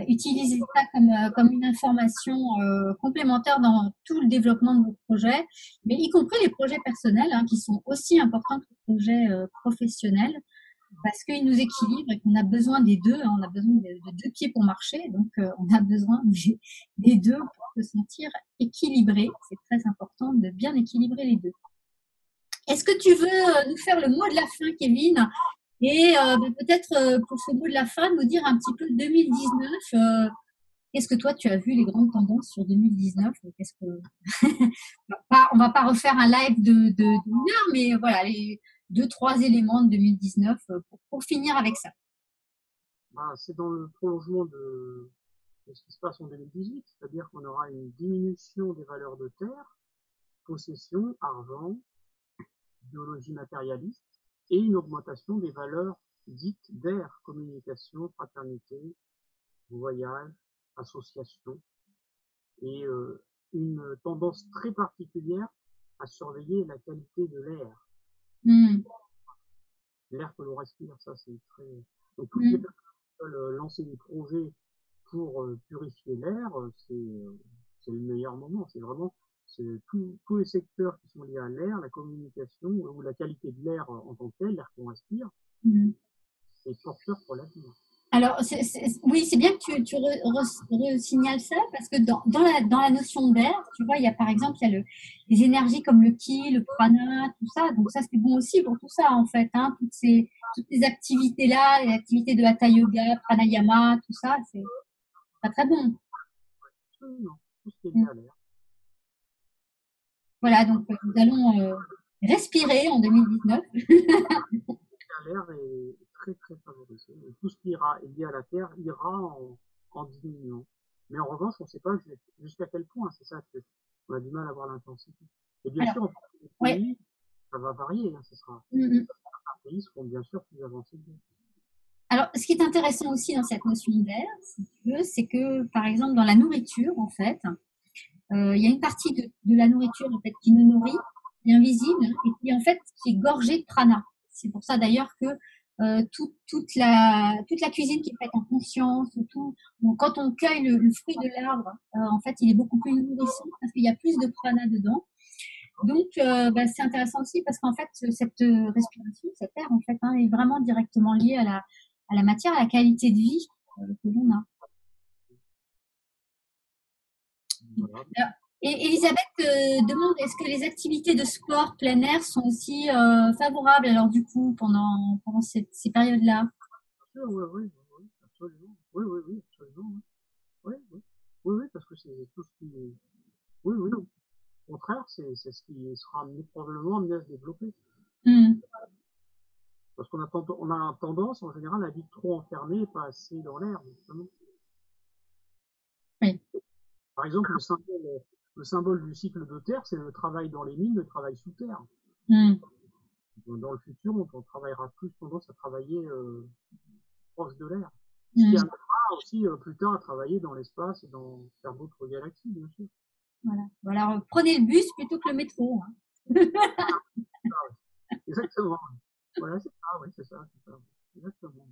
utiliser ça comme une information complémentaire dans tout le développement de vos projets, mais y compris les projets personnels qui sont aussi importants que les projets professionnels parce qu'ils nous équilibrent et qu'on a besoin des deux. On a besoin de deux pieds pour marcher, donc on a besoin des deux pour se sentir équilibré. C'est très important de bien équilibrer les deux. Est-ce que tu veux nous faire le mot de la fin, Kevin? Et peut-être pour ce mot de la fin, nous dire un petit peu 2019. Qu'est-ce que toi, tu as vu les grandes tendances sur 2019? Qu'est-ce que on va pas refaire un live d'une heure, mais voilà, les 2-3 éléments de 2019 pour finir avec ça. C'est dans le prolongement de ce qui se passe en 2018, c'est-à-dire qu'on aura une diminution des valeurs de terre, possession, argent, biologie matérialiste, et une augmentation des valeurs dites d'air, communication, fraternité, voyage, association, et une tendance très particulière à surveiller la qualité de l'air. L'air que l'on respire, ça c'est très... Donc toutes les personnes qui veulent lancer des projets pour purifier l'air, c'est le meilleur moment. C'est vraiment tous les secteurs qui sont liés à l'air, la communication ou la qualité de l'air en tant que tel, l'air qu'on respire, c'est porteur pour l'avenir. Alors, oui, c'est bien que tu signales ça, parce que dans la notion d'air, tu vois, il y a par exemple, il y a les énergies comme le ki, le prana, tout ça. Donc ça, c'est bon aussi pour tout ça, en fait. Toutes ces activités-là, les activités de hatha yoga, pranayama, tout ça, c'est pas très bon. Non, tout ce qui est lié à l'air. Voilà, donc nous allons respirer en 2019. L'air est très très favorisé. Et tout ce qui ira lié à la terre ira en diminuant. Mais en revanche, on ne sait pas jusqu'à quel point. C'est ça qu'on a du mal à voir l'intensité. Et bien sûr, en pays, ça va varier. Ce sera. Certains pays seront bien sûr plus avancés que d'autres. Alors, ce qui est intéressant aussi dans cette notion d'air, si tu veux, c'est que, par exemple, dans la nourriture, en fait, il y a une partie de la nourriture en fait qui nous nourrit, qui est invisible, et qui en fait qui est gorgée de prana. C'est pour ça d'ailleurs que toute la cuisine qui est faite en conscience, quand on cueille le fruit de l'arbre, en fait, il est beaucoup plus nourrissant parce qu'il y a plus de prana dedans. Donc, c'est intéressant aussi parce qu'en fait, cette respiration, cet air, en fait, est vraiment directement lié à la matière, à la qualité de vie que l'on a. Voilà. Alors, et Elisabeth demande, est-ce que les activités de sport plein air sont aussi favorables alors du coup pendant ces périodes-là? Oui, absolument. Oui, absolument. Oui, parce que c'est tout ce qui est... Oui. Au contraire, c'est ce qui sera probablement amené à se développer. Parce qu'on a tendance, en général, à vivre trop enfermé et pas assez dans l'air, justement. Oui. Par exemple, le symbole du cycle de terre, c'est le travail dans les mines, le travail sous terre. Dans le futur, on travaillera plus tendance à travailler proche de l'air. Ce qui amènera aussi plus tard à travailler dans l'espace et faire d'autres galaxies, bien sûr. Voilà. Alors, prenez le bus plutôt que le métro. Exactement. Voilà, c'est ça, oui, c'est ça. Exactement.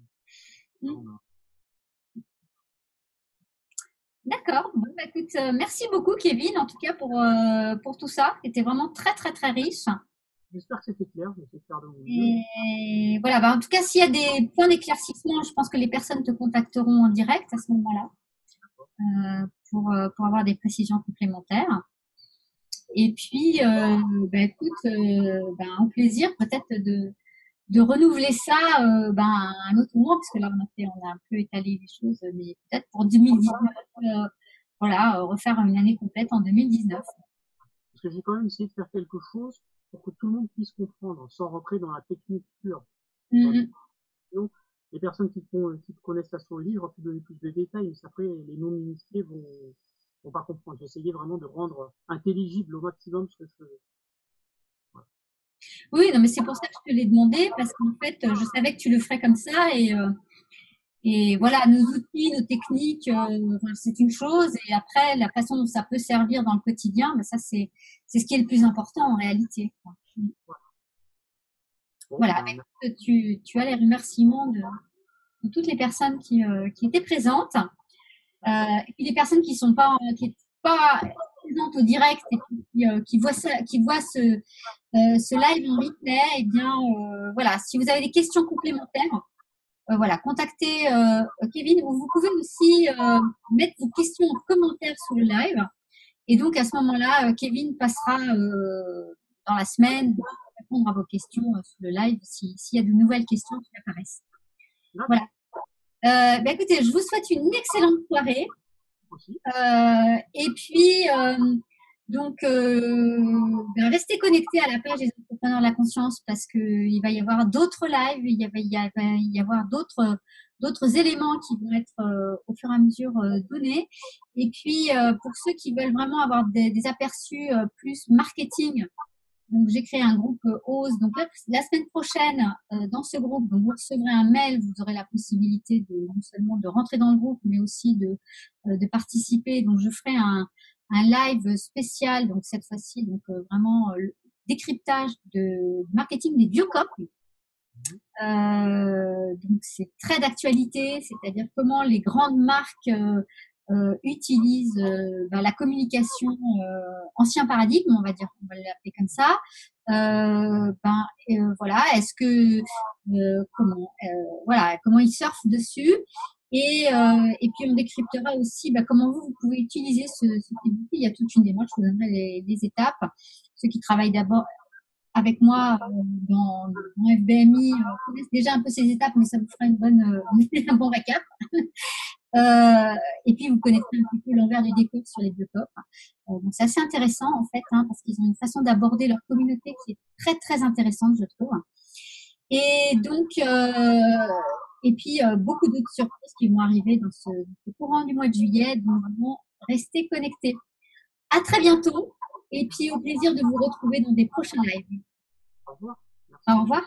D'accord. Bon, écoute, merci beaucoup, Kevin, en tout cas pour tout ça. C'était vraiment très, très, très riche. J'espère que c'était clair. J'essaie de faire de mon mieux. Et voilà, en tout cas, s'il y a des points d'éclaircissement, je pense que les personnes te contacteront en direct à ce moment-là pour avoir des précisions complémentaires. Et puis, écoute, au plaisir peut-être de renouveler ça un autre moment, parce que là, on a un peu étalé les choses, mais peut-être pour 2019, refaire une année complète en 2019. Parce que j'ai quand même essayé de faire quelque chose pour que tout le monde puisse comprendre, sans rentrer dans la technique pure. Les personnes qui connaissent l'astrologie, j'aurais pu donner plus de détails, mais après, les non-initiés vont pas comprendre. J'ai essayé vraiment de rendre intelligible au maximum ce que je faisais. Voilà. Oui, non, mais c'est pour ça que je te l'ai demandé, parce qu'en fait, je savais que tu le ferais comme ça, Et voilà, nos outils, nos techniques, enfin, c'est une chose. Et après, la façon dont ça peut servir dans le quotidien, ben ça, c'est ce qui est le plus important en réalité, quoi. Bon, Voilà, ben, ben, écoute, tu as les remerciements de toutes les personnes qui étaient présentes. Et puis les personnes qui sont pas, qui étaient pas présentes au direct et puis qui voient ça, qui voient ce live en replay, et bien voilà, si vous avez des questions complémentaires, voilà, contactez Kevin, ou vous pouvez aussi mettre vos questions en commentaire sous le live. Et donc à ce moment-là, Kevin passera dans la semaine pour répondre à vos questions sous le live s'il y a de nouvelles questions qui apparaissent. Voilà. Ben écoutez, je vous souhaite une excellente soirée. aussi. Et puis, donc, ben, restez connectés à la page des entrepreneurs de la conscience parce qu'il va y avoir d'autres lives, va y avoir d'autres éléments qui vont être au fur et à mesure donnés. Et puis, pour ceux qui veulent vraiment avoir des aperçus plus marketing, donc j'ai créé un groupe OSE. Donc là, la semaine prochaine, dans ce groupe, donc vous recevrez un mail, vous aurez la possibilité de non seulement de rentrer dans le groupe, mais aussi de participer. Donc je ferai un live spécial, donc cette fois-ci, donc vraiment le décryptage de marketing des biocops. Donc c'est très d'actualité, c'est-à-dire comment les grandes marques utilisent la communication ancien paradigme, on va dire, on va l'appeler comme ça. Voilà, est-ce que comment ils surfent dessus, et puis on décryptera aussi comment vous pouvez utiliser ce type d'outil. Il y a toute une démarche, je vous donnerai les étapes. Ceux qui travaillent d'abord avec moi dans FBMI connaissent déjà un peu ces étapes, mais ça vous fera un bon récap. Et puis vous connaîtrez un petit peu l'envers du décor sur les biocopes. Donc c'est assez intéressant en fait, parce qu'ils ont une façon d'aborder leur communauté qui est très très intéressante, je trouve. Et donc et puis beaucoup d'autres surprises qui vont arriver dans ce courant du mois de juillet. Donc vraiment restez connectés. À très bientôt, et puis au plaisir de vous retrouver dans des prochains lives. Au revoir. Au revoir.